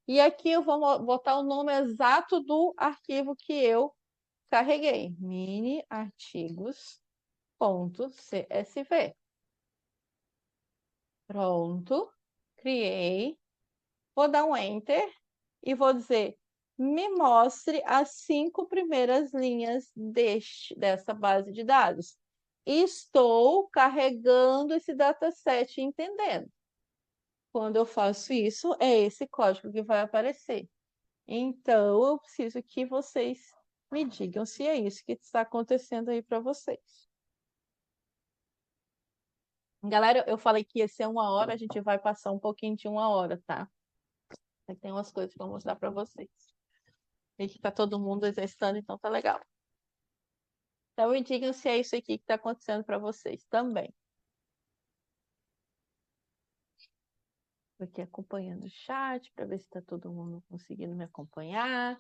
S1: E aqui eu vou botar o nome exato do arquivo que eu carreguei. Mini artigos.csv. Pronto. Criei. Vou dar um Enter e vou dizer: me mostre as 5 primeiras linhas dessa base de dados. Estou carregando esse dataset, entendendo. Quando eu faço isso, é esse código que vai aparecer. Então, eu preciso que vocês me digam se é isso que está acontecendo aí para vocês. Galera, eu falei que ia ser 1 hora, a gente vai passar um pouquinho de 1 hora, tá? Tem umas coisas para mostrar para vocês. E que tá todo mundo exercitando, então tá legal. Então me digam se é isso aqui que está acontecendo para vocês também. Estou aqui acompanhando o chat para ver se está todo mundo conseguindo me acompanhar.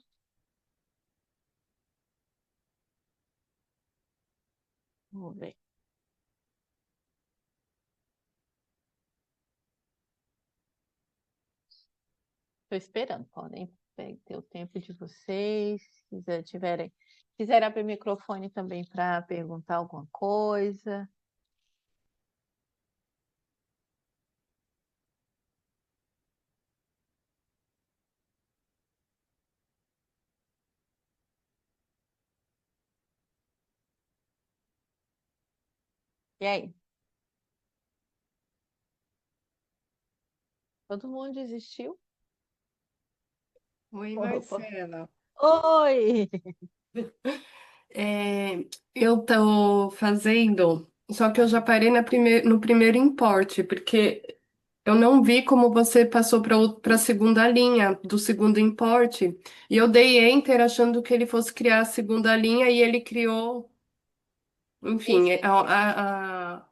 S1: Vamos ver. Estou esperando, podem ter o tempo de vocês, se quiserem abrir o microfone também para perguntar alguma coisa. E aí? Todo mundo desistiu?
S2: Oi,
S1: Opa.
S2: Marcela.
S1: Oi!
S2: É, eu estou fazendo, só que eu já parei no primeiro importe, porque eu não vi como você passou para a segunda linha do segundo importe, e eu dei enter achando que ele fosse criar a segunda linha e ele criou, enfim,
S1: Isso.
S2: a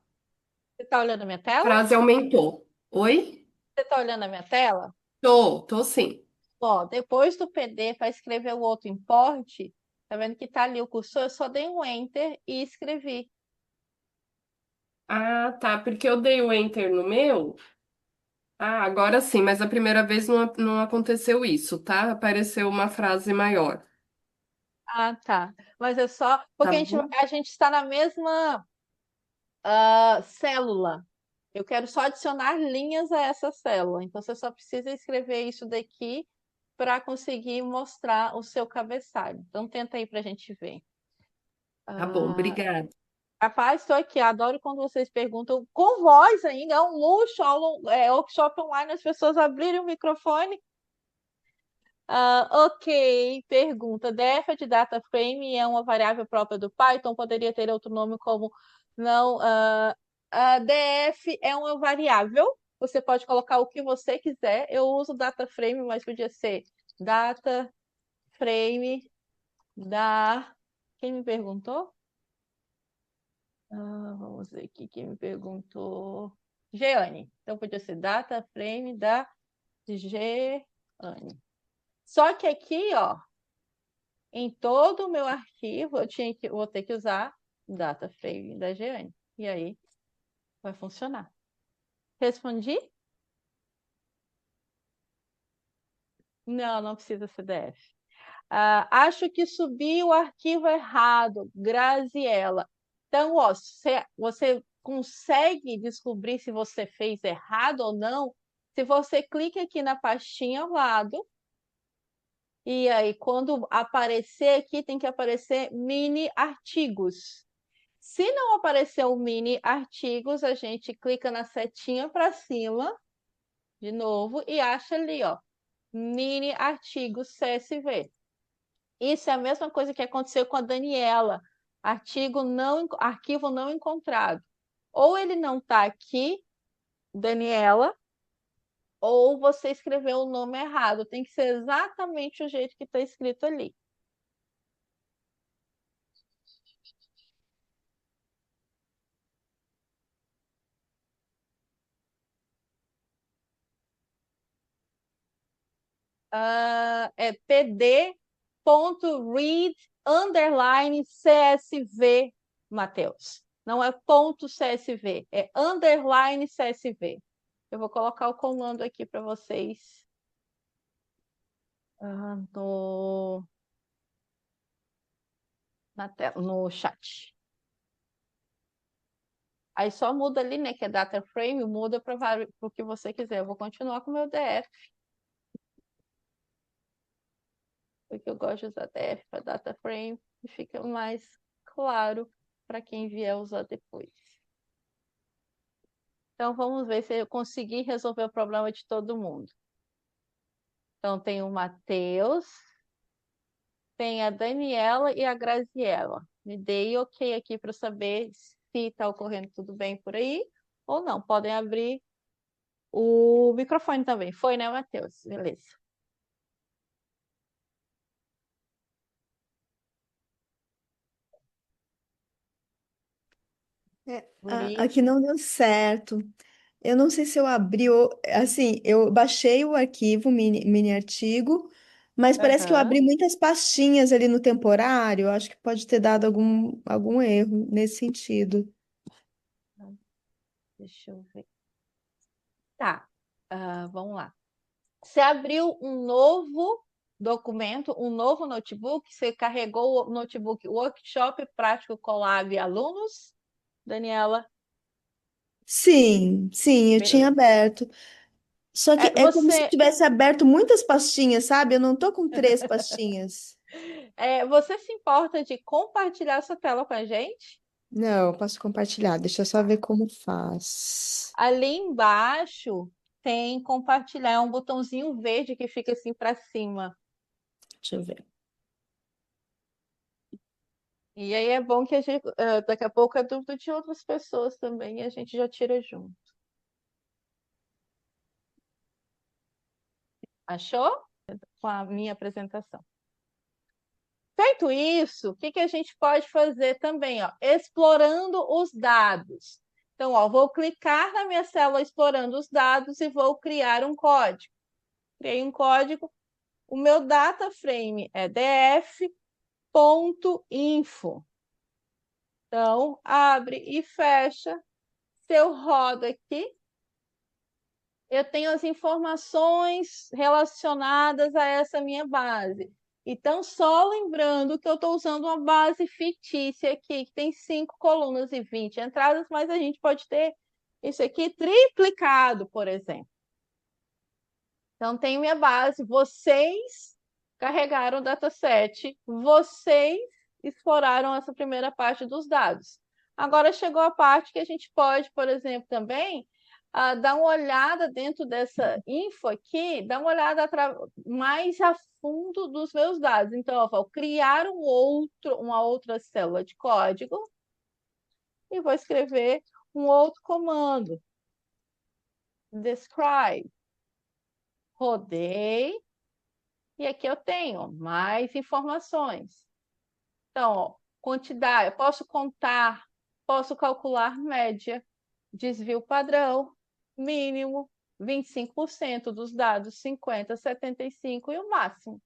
S1: Você está olhando a minha tela?
S2: frase aumentou. Oi?
S1: Você está olhando a minha tela?
S2: Tô sim.
S1: Ó, depois do PD, para escrever o outro import, tá vendo que tá ali o cursor? Eu só dei um Enter e escrevi.
S2: Ah, tá, porque eu dei o enter no meu. Ah, agora sim, mas a primeira vez não aconteceu isso, tá? Apareceu uma frase maior,
S1: Ah, tá. Mas é só
S2: tá
S1: porque
S2: bom?
S1: a gente está na mesma. Célula. Eu quero só adicionar linhas a essa célula. Então, você só precisa escrever isso daqui para conseguir mostrar o seu cabeçalho. Então, tenta aí para a gente ver.
S2: Tá bom,
S1: Ah,
S2: obrigada.
S1: Rapaz, estou aqui. Adoro quando vocês perguntam com voz ainda. É um luxo, workshop online, as pessoas abrirem o microfone. Ok, pergunta. DF é de data frame é uma variável própria do Python, poderia ter outro nome como não. DF é uma variável, você pode colocar o que você quiser. Eu uso data frame, mas podia ser data frame da. Quem me perguntou? Vamos ver aqui quem me perguntou. Jeane. Então podia ser data frame da Jeane. Só que aqui, ó. Em todo o meu arquivo, vou ter que usar data frame da Jeane. E aí vai funcionar. Respondi? Não, não precisa CDF. Acho que subi o arquivo errado, Graziella. Então, ó, você consegue descobrir se você fez errado ou não se você clica aqui na pastinha ao lado. E aí, quando aparecer aqui, tem que aparecer mini artigos. Se não aparecer o mini artigos, a gente clica na setinha para cima, de novo, e acha ali, ó, mini artigos CSV. Isso é a mesma coisa que aconteceu com a Daniela. Arquivo não encontrado. Ou ele não está aqui, Daniela, ou você escreveu o nome errado. Tem que ser exatamente o jeito que está escrito ali. É pd.read underline CSV, Matheus. Não é ponto CSV, é underline CSV. Eu vou colocar o comando aqui para vocês no, na tela, no chat. Aí só muda ali, né, que é data frame, muda para o que você quiser. Eu vou continuar com o meu DF, porque eu gosto de usar DF para data frame e fica mais claro para quem vier usar depois. Então, vamos ver se eu consegui resolver o problema de todo mundo. Então, tem o Matheus, tem a Daniela e a Graziella. Me dei ok aqui para saber se está ocorrendo tudo bem por aí ou não. Podem abrir o microfone também. Foi, né, Matheus? Beleza.
S3: Aqui não deu certo. Eu não sei se eu abri, assim, eu baixei o arquivo, mini artigo, mas parece que eu
S1: Aham.
S3: abri muitas pastinhas ali no temporário. Acho que pode ter dado algum erro nesse sentido.
S1: Deixa eu ver. Tá. Vamos lá. Você abriu um novo documento, um novo notebook? Você carregou o notebook Workshop Prático Colab Alunos, Daniela?
S3: Sim, eu tinha
S1: Beleza.
S3: aberto. Só que é como se eu
S1: Você,
S3: tivesse aberto muitas pastinhas, sabe? Eu não tô com três pastinhas.
S1: você se importa de compartilhar sua tela com a gente?
S3: Não, posso compartilhar. Deixa eu só ver como faz.
S1: Ali embaixo tem compartilhar, é um botãozinho verde que fica assim para cima.
S3: Deixa eu ver.
S1: E aí é bom que a gente, daqui a pouco é dúvida de outras pessoas também e a gente já tira junto. Achou? Com a minha apresentação. Feito isso, o que que a gente pode fazer também? Ó? Explorando os dados. Então, ó, vou clicar na minha célula explorando os dados e vou criar um código. Criei um código. O meu data frame é df.info. Então, abre e fecha. Se eu rodo aqui, eu tenho as informações relacionadas a essa minha base. Então, só lembrando que eu estou usando uma base fictícia aqui, que tem 5 colunas e 20 entradas, mas a gente pode ter isso aqui triplicado, por exemplo. Então, tem minha base, vocês carregaram o dataset, vocês exploraram essa primeira parte dos dados. Agora chegou a parte que a gente pode, por exemplo, também dar uma olhada dentro dessa info aqui, dar uma olhada mais a fundo dos meus dados. Então, eu vou criar uma outra célula de código e vou escrever um outro comando. Describe. Rodei. E aqui eu tenho mais informações. Então, ó, quantidade, eu posso contar, posso calcular média, desvio padrão, mínimo, 25% dos dados, 50, 75 e o máximo.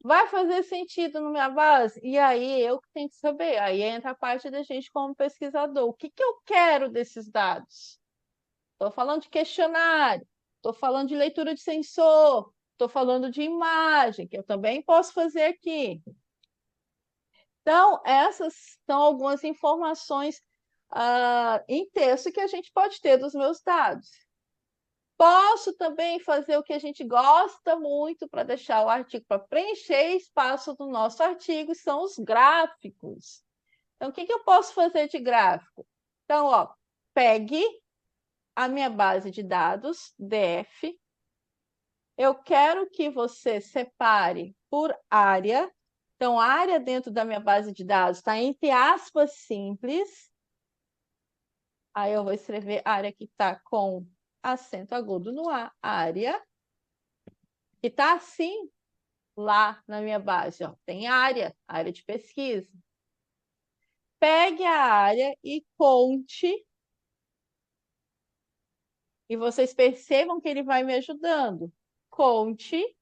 S1: Vai fazer sentido na minha base? E aí eu que tenho que saber. Aí entra a parte da gente como pesquisador. O que eu quero desses dados? Estou falando de questionário, estou falando de leitura de sensor, estou falando de imagem, que eu também posso fazer aqui. Então, essas são algumas informações em texto que a gente pode ter dos meus dados. Posso também fazer o que a gente gosta muito para deixar o artigo, para preencher espaço do nosso artigo, são os gráficos. Então, o que eu posso fazer de gráfico? Então, ó, pegue a minha base de dados, DF. Eu quero que você separe por área. Então, a área dentro da minha base de dados está entre aspas simples. Aí eu vou escrever área que está com acento agudo no A, área, que está assim lá na minha base. Ó. Tem área de pesquisa. Pegue a área e conte. E vocês percebam que ele vai me ajudando. Conte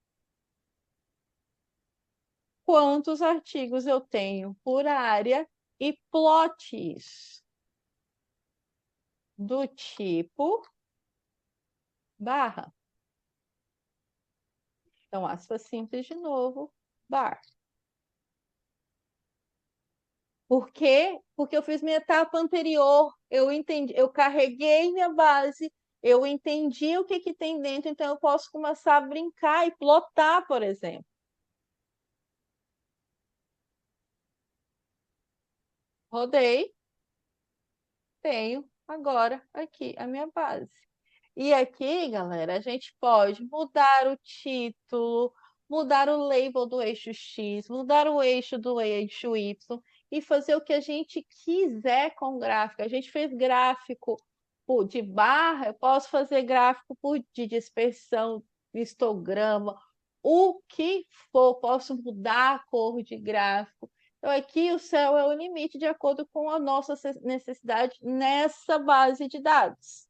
S1: quantos artigos eu tenho por área e plote isso. Do tipo barra. Então, aspas simples de novo, bar. Por quê? Porque eu fiz minha etapa anterior, eu entendi, eu carreguei minha base, eu entendi o que tem dentro, então eu posso começar a brincar e plotar, por exemplo. Rodei, tenho agora aqui a minha base. E aqui, galera, a gente pode mudar o título, mudar o label do eixo X, mudar o eixo do eixo Y e fazer o que a gente quiser com o gráfico. A gente fez gráfico de barra, eu posso fazer gráfico de dispersão, histograma, o que for, posso mudar a cor de gráfico. Então, aqui o céu é o limite de acordo com a nossa necessidade nessa base de dados.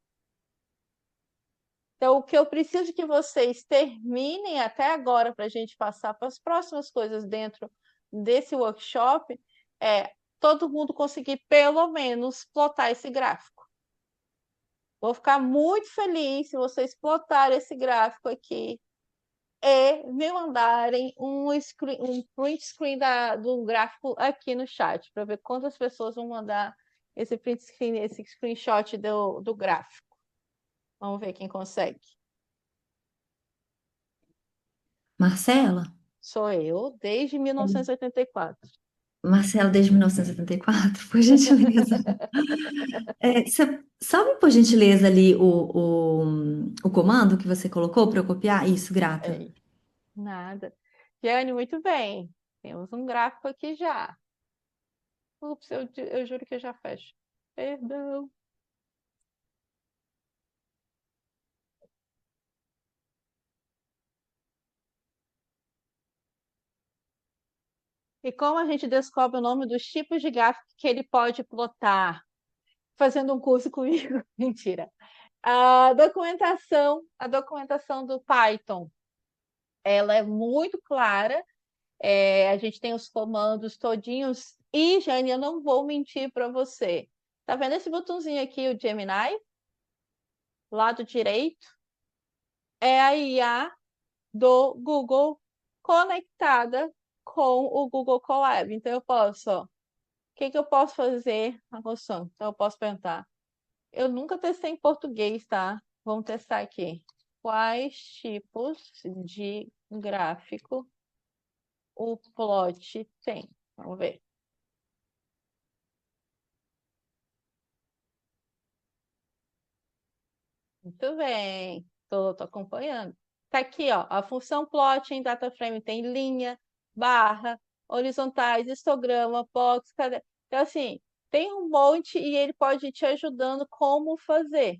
S1: Então, o que eu preciso que vocês terminem até agora para a gente passar para as próximas coisas dentro desse workshop é todo mundo conseguir pelo menos plotar esse gráfico. Vou ficar muito feliz se vocês plotarem esse gráfico aqui e me mandarem um print screen do gráfico aqui no chat, para ver quantas pessoas vão mandar esse print screen, esse screenshot do gráfico. Vamos ver quem consegue.
S3: Marcela?
S1: Sou eu, desde 1984.
S3: Marcela, desde 1974, por gentileza. Você sabe, por gentileza, ali o comando que você colocou para eu copiar? Isso, grata.
S1: É, nada. Jane, muito bem. Temos um gráfico aqui já. Ups, eu juro que eu já fecho. Perdão. E como a gente descobre o nome dos tipos de gráfico que ele pode plotar? Fazendo um curso comigo. Mentira. A documentação do Python, ela é muito clara. A gente tem os comandos todinhos. E, Jane, eu não vou mentir para você. Tá vendo esse botãozinho aqui, o Gemini? Lado direito. É a IA do Google conectada com o Google Colab. Então, eu posso, ó, o que que eu posso fazer na função? Então, eu posso perguntar. Eu nunca testei em português, tá? Vamos testar aqui. Quais tipos de gráfico o plot tem? Vamos ver. Muito bem. Tô acompanhando. Tá aqui, ó. A função plot em DataFrame tem linha, barra, horizontais, histograma, box, cadê? Então, assim, tem um monte e ele pode ir te ajudando como fazer.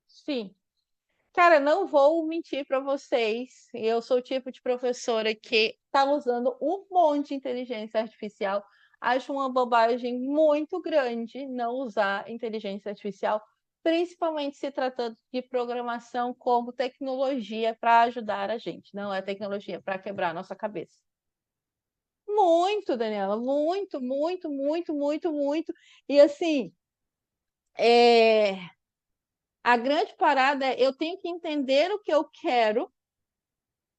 S1: Sim. Cara, não vou mentir para vocês. Eu sou o tipo de professora que está usando um monte de inteligência artificial. Acho uma bobagem muito grande não usar inteligência artificial, principalmente se tratando de programação como tecnologia para ajudar a gente. Não é tecnologia para quebrar a nossa cabeça. Muito, Daniela, muito, muito, muito, muito, muito. E assim, é... a grande parada é eu tenho que entender o que eu quero.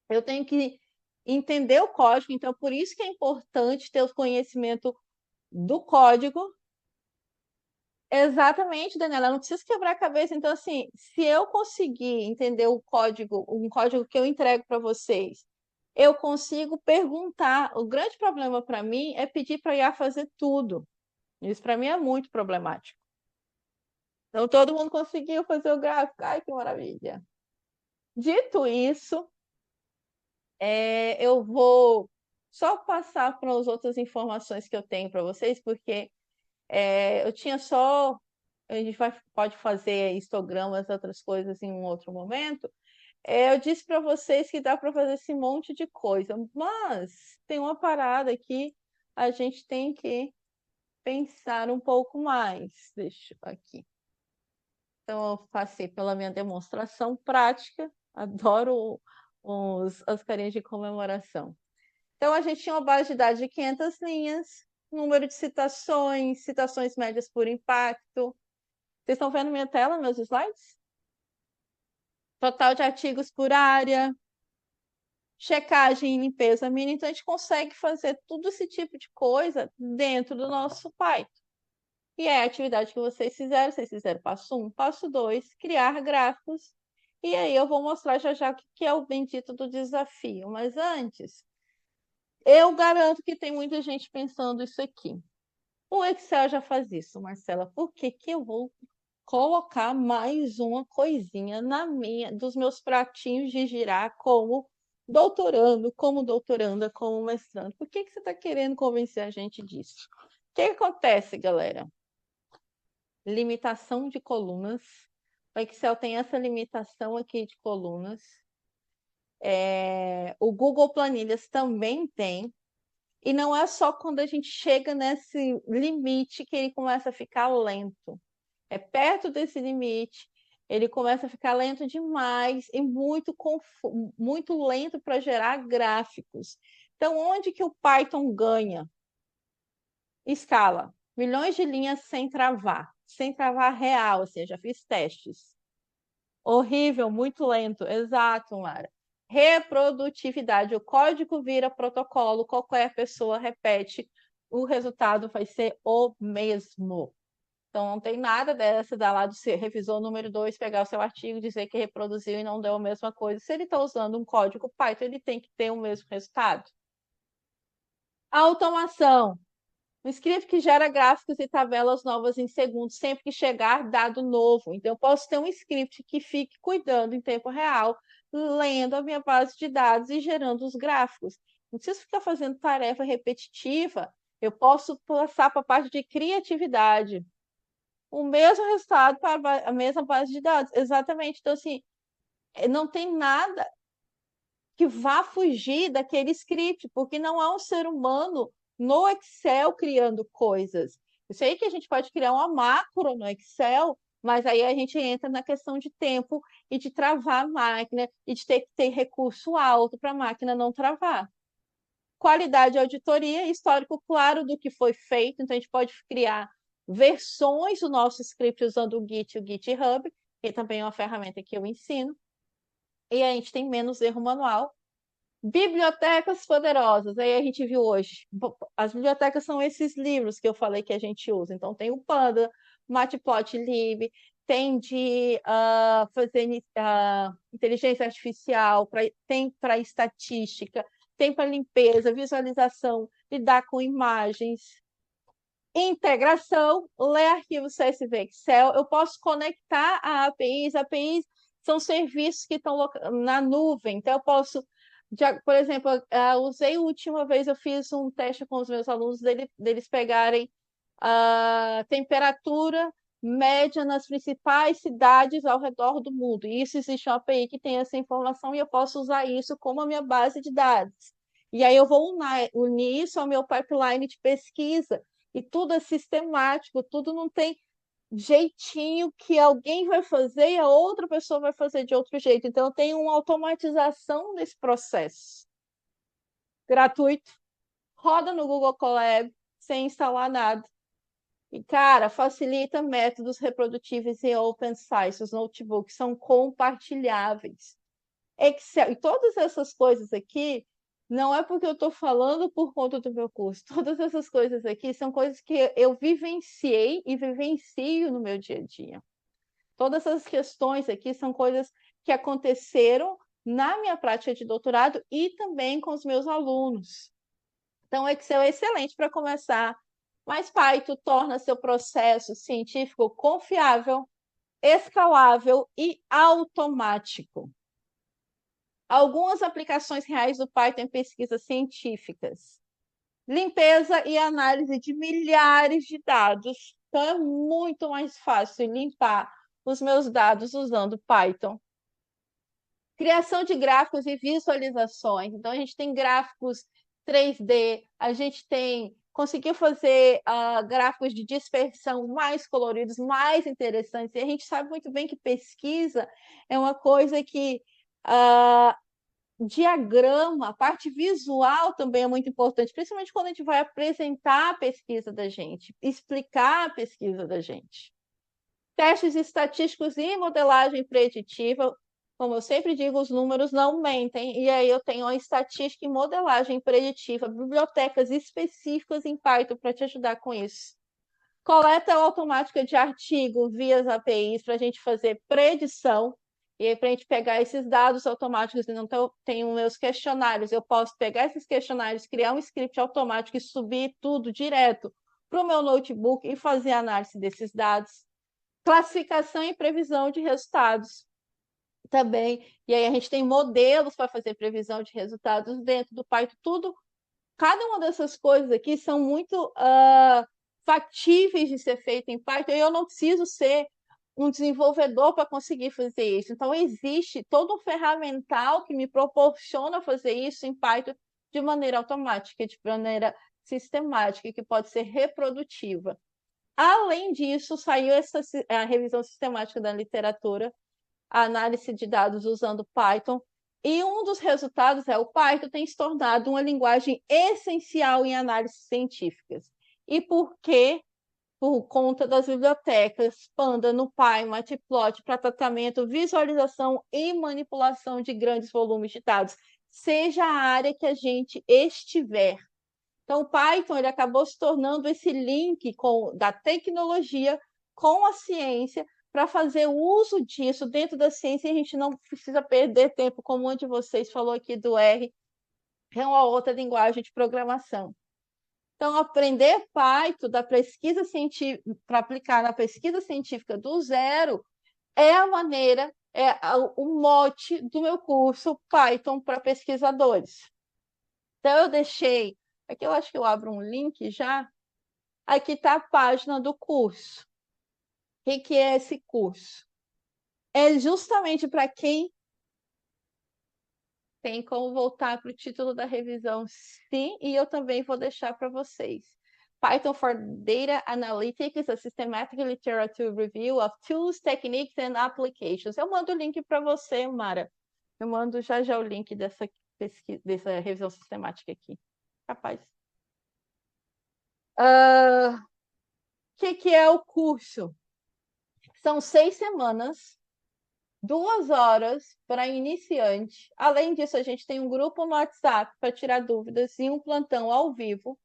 S1: Eu tenho que entender o código, então por isso que é importante ter o conhecimento do código. Exatamente, Daniela, eu não preciso quebrar a cabeça. Então, assim, se eu conseguir entender o código, um código que eu entrego para vocês, eu consigo perguntar. O grande problema para mim é pedir para a IA fazer tudo. Isso para mim é muito problemático. Então, todo mundo conseguiu fazer o gráfico. Ai, que maravilha. Dito isso, eu vou só passar para as outras informações que eu tenho para vocês, porque eu tinha só. A gente pode fazer histogramas, outras coisas em um outro momento. Eu disse para vocês que dá para fazer esse monte de coisa, mas tem uma parada que a gente tem que pensar um pouco mais. Deixa eu aqui. Então, eu passei pela minha demonstração prática, adoro as carinhas de comemoração. Então, a gente tinha uma base de dados de 500 linhas, número de citações, citações médias por impacto. Vocês estão vendo minha tela, meus slides? Total de artigos por área, checagem e limpeza mínima. Então, a gente consegue fazer todo esse tipo de coisa dentro do nosso Python. E é a atividade que vocês fizeram passo 1, passo 2, criar gráficos. E aí eu vou mostrar já já o que é o bendito do desafio. Mas antes, eu garanto que tem muita gente pensando isso aqui. O Excel já faz isso, Marcela. Por que que eu vou colocar mais uma coisinha na dos meus pratinhos de girar como doutorando, como doutoranda, como mestrando? Por que que você está querendo convencer a gente disso? O que acontece, galera? Limitação de colunas. O Excel tem essa limitação aqui de colunas. O Google Planilhas também tem. E não é só quando a gente chega nesse limite que ele começa a ficar lento. É perto desse limite, ele começa a ficar lento demais e muito lento para gerar gráficos. Então, onde que o Python ganha? Escala. Milhões de linhas sem travar real, ou seja, fiz testes. Horrível, muito lento. Exato, Lara. Reprodutividade. O código vira protocolo, qualquer pessoa repete, o resultado vai ser o mesmo. Então, não tem nada dessa da lá do revisor número 2, pegar o seu artigo, dizer que reproduziu e não deu a mesma coisa. Se ele está usando um código Python, ele tem que ter o mesmo resultado. Automação. Um script que gera gráficos e tabelas novas em segundos, sempre que chegar dado novo. Então, eu posso ter um script que fique cuidando em tempo real, lendo a minha base de dados e gerando os gráficos. Não preciso ficar fazendo tarefa repetitiva. Eu posso passar para a parte de criatividade. O mesmo resultado para a mesma base de dados. Exatamente. Então, assim, não tem nada que vá fugir daquele script, porque não há um ser humano no Excel criando coisas. Eu sei que a gente pode criar uma macro no Excel, mas aí a gente entra na questão de tempo e de travar a máquina e de ter que ter recurso alto para a máquina não travar. Qualidade de auditoria, histórico claro do que foi feito, então a gente pode criar versões do nosso script usando o Git e o GitHub, que também é uma ferramenta que eu ensino. e a gente tem menos erro manual. Bibliotecas poderosas, aí a gente viu hoje. As bibliotecas são esses livros que eu falei que a gente usa. Então, tem o Panda, Matplotlib, tem de fazer inteligência artificial, tem para estatística, tem para limpeza, visualização, lidar com imagens, integração, ler arquivos CSV Excel. Eu posso conectar a APIs. APIs são serviços que estão na nuvem. Então, eu posso, por exemplo, usei a última vez, eu fiz um teste com os meus alunos, deles pegarem a temperatura média nas principais cidades ao redor do mundo. E isso existe uma API que tem essa informação e eu posso usar isso como a minha base de dados. E aí eu vou unir isso ao meu pipeline de pesquisa. E tudo é sistemático, tudo não tem jeitinho que alguém vai fazer e a outra pessoa vai fazer de outro jeito. Então, tem uma automatização desse processo. Gratuito, roda no Google Colab, sem instalar nada. E, cara, facilita métodos reprodutíveis em open science. Os notebooks são compartilháveis. Excel, e todas essas coisas aqui, não é porque eu estou falando por conta do meu curso. Todas essas coisas aqui são coisas que eu vivenciei e vivencio no meu dia a dia. Todas essas questões aqui são coisas que aconteceram na minha prática de doutorado e também com os meus alunos. Então, Excel é excelente para começar, mas Python torna seu processo científico confiável, escalável e automático. Algumas aplicações reais do Python em pesquisas científicas. Limpeza e análise de milhares de dados. Então, é muito mais fácil limpar os meus dados usando Python. Criação de gráficos e visualizações. Então, a gente tem gráficos 3D, a gente conseguiu fazer gráficos de dispersão mais coloridos, mais interessantes. E a gente sabe muito bem que pesquisa é uma coisa que diagrama, a parte visual também é muito importante, principalmente quando a gente vai apresentar a pesquisa da gente, explicar a pesquisa da gente. Testes estatísticos e modelagem preditiva, como eu sempre digo, os números não mentem, e aí eu tenho a estatística e modelagem preditiva, bibliotecas específicas em Python para te ajudar com isso. Coleta automática de artigo via as APIs para a gente fazer predição, e aí para a gente pegar esses dados automáticos, e não tenho meus questionários, eu posso pegar esses questionários, criar um script automático e subir tudo direto para o meu notebook e fazer análise desses dados. Classificação e previsão de resultados também. E aí a gente tem modelos para fazer previsão de resultados dentro do Python. Tudo, cada uma dessas coisas aqui são muito factíveis de ser feito em Python. E eu não preciso ser um desenvolvedor para conseguir fazer isso. Então, existe todo um ferramental que me proporciona fazer isso em Python de maneira automática, de maneira sistemática, que pode ser reprodutiva. Além disso, saiu a revisão sistemática da literatura, a análise de dados usando Python, e um dos resultados é o Python tem se tornado uma linguagem essencial em análises científicas. E por quê? Por conta das bibliotecas Panda, NumPy, Matplotlib para tratamento, visualização e manipulação de grandes volumes de dados, seja a área que a gente estiver. Então, o Python ele acabou se tornando esse link da tecnologia com a ciência para fazer uso disso dentro da ciência, e a gente não precisa perder tempo, como um de vocês falou aqui do R, que é uma outra linguagem de programação. Então, aprender Python da pesquisa científica para aplicar na pesquisa científica do zero é a maneira, é o mote do meu curso Python para pesquisadores. Então, eu deixei, aqui eu acho que eu abro um link já, aqui está a página do curso. O que é esse curso? É justamente para quem tem como voltar para o título da revisão, sim, e eu também vou deixar para vocês. Python for Data Analytics, a Systematic Literature Review of Tools, Techniques and Applications. Eu mando o link para você, Mara. Eu mando já o link dessa revisão sistemática aqui. Capaz. O que é o curso? São 6 semanas 2 horas para iniciante. Além disso, a gente tem um grupo no WhatsApp para tirar dúvidas e um plantão ao vivo.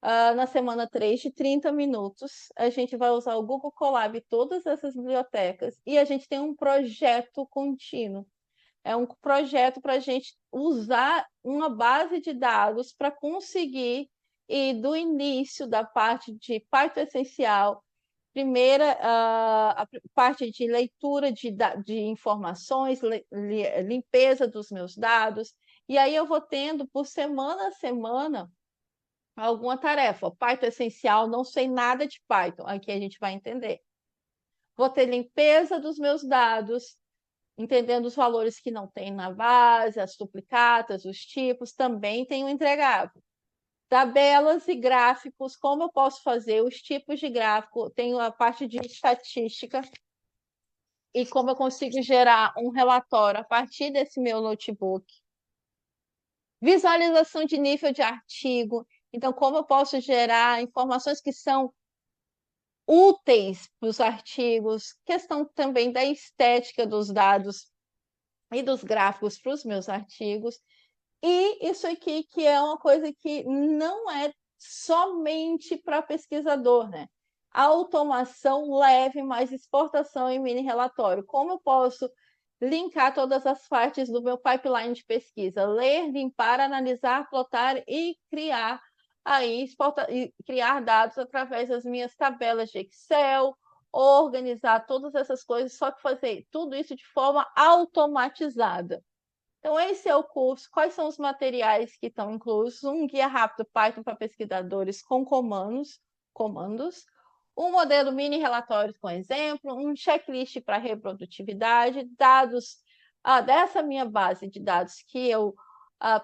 S1: Na semana 3 de 30 minutos. A gente vai usar o Google Colab e todas essas bibliotecas. E a gente tem um projeto contínuo. É um projeto para a gente usar uma base de dados para conseguir ir do início da parte de Python essencial, primeira a parte de leitura de informações, limpeza dos meus dados, e aí eu vou tendo por semana a semana alguma tarefa. Python essencial, não sei nada de Python, aqui a gente vai entender. Vou ter limpeza dos meus dados, entendendo os valores que não tem na base, as duplicatas, os tipos, também tem o entregável. Tabelas e gráficos, como eu posso fazer os tipos de gráfico, tenho a parte de estatística e como eu consigo gerar um relatório a partir desse meu notebook. Visualização de nível de artigo, então como eu posso gerar informações que são úteis para os artigos, questão também da estética dos dados e dos gráficos para os meus artigos. E isso aqui que é uma coisa que não é somente para pesquisador, né? Automação leve mais exportação em mini relatório. Como eu posso linkar todas as partes do meu pipeline de pesquisa? Ler, limpar, analisar, plotar e criar criar dados através das minhas tabelas de Excel, organizar todas essas coisas, só que fazer tudo isso de forma automatizada. Então, esse é o curso. Quais são os materiais que estão inclusos? Um guia rápido Python para pesquisadores com comandos, um modelo mini relatórios com exemplo, um checklist para reprodutividade, dados dessa minha base de dados que eu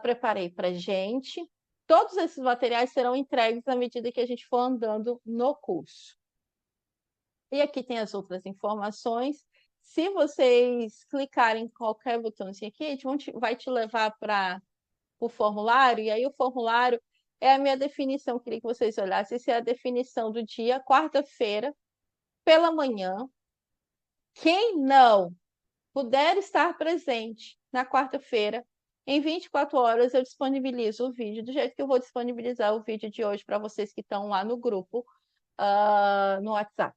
S1: preparei para a gente. Todos esses materiais serão entregues à medida que a gente for andando no curso. E aqui tem as outras informações. Se vocês clicarem em qualquer botãozinho aqui, vai te levar para o formulário, e aí o formulário é a minha definição. Queria que vocês olhassem. Essa é a definição do dia, quarta-feira, pela manhã. Quem não puder estar presente na quarta-feira, em 24 horas eu disponibilizo o vídeo, do jeito que eu vou disponibilizar o vídeo de hoje para vocês que estão lá no grupo, no WhatsApp.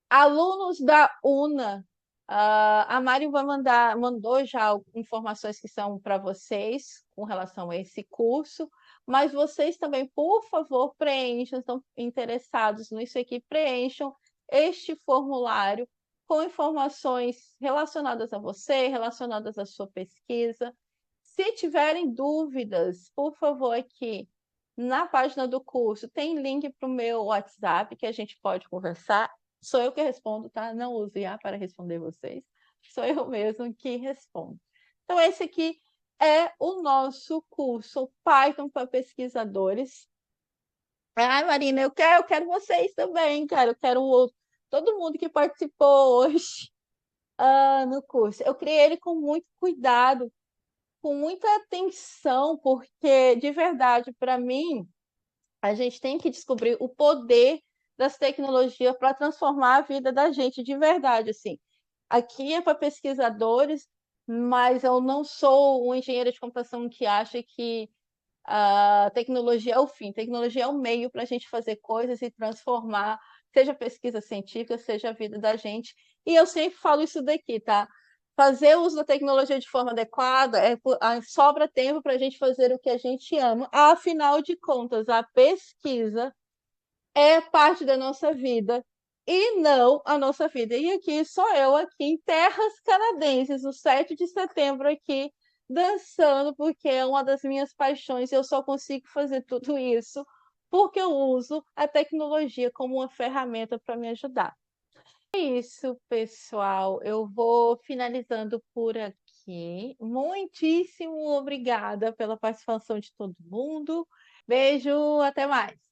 S1: Alunos da UNA, a Mari mandou já informações que são para vocês com relação a esse curso, mas vocês também, por favor, preencham, estão interessados nisso aqui, preencham este formulário com informações relacionadas a você, relacionadas à sua pesquisa. Se tiverem dúvidas, por favor, aqui na página do curso tem link para o meu WhatsApp que a gente pode conversar. Sou eu que respondo, tá? Não use IA para responder vocês. Sou eu mesmo que respondo. Então, esse aqui é o nosso curso Python para pesquisadores. Ai, Marina, eu quero vocês também, cara. Eu quero todo mundo que participou hoje no curso. Eu criei ele com muito cuidado, com muita atenção, porque, de verdade, para mim, a gente tem que descobrir o poder das tecnologias para transformar a vida da gente de verdade, assim. Aqui é para pesquisadores, mas eu não sou um engenheiro de computação que acha que a tecnologia é o fim. Tecnologia é o meio para a gente fazer coisas e transformar, seja pesquisa científica, seja a vida da gente. E eu sempre falo isso daqui, tá? Fazer uso da tecnologia de forma adequada sobra tempo para a gente fazer o que a gente ama. Afinal de contas, a pesquisa é parte da nossa vida e não a nossa vida. E aqui sou eu, aqui em terras canadenses, no 7 de setembro, aqui dançando, porque é uma das minhas paixões. Eu só consigo fazer tudo isso porque eu uso a tecnologia como uma ferramenta para me ajudar. É isso, pessoal. Eu vou finalizando por aqui. Muitíssimo obrigada pela participação de todo mundo. Beijo, até mais.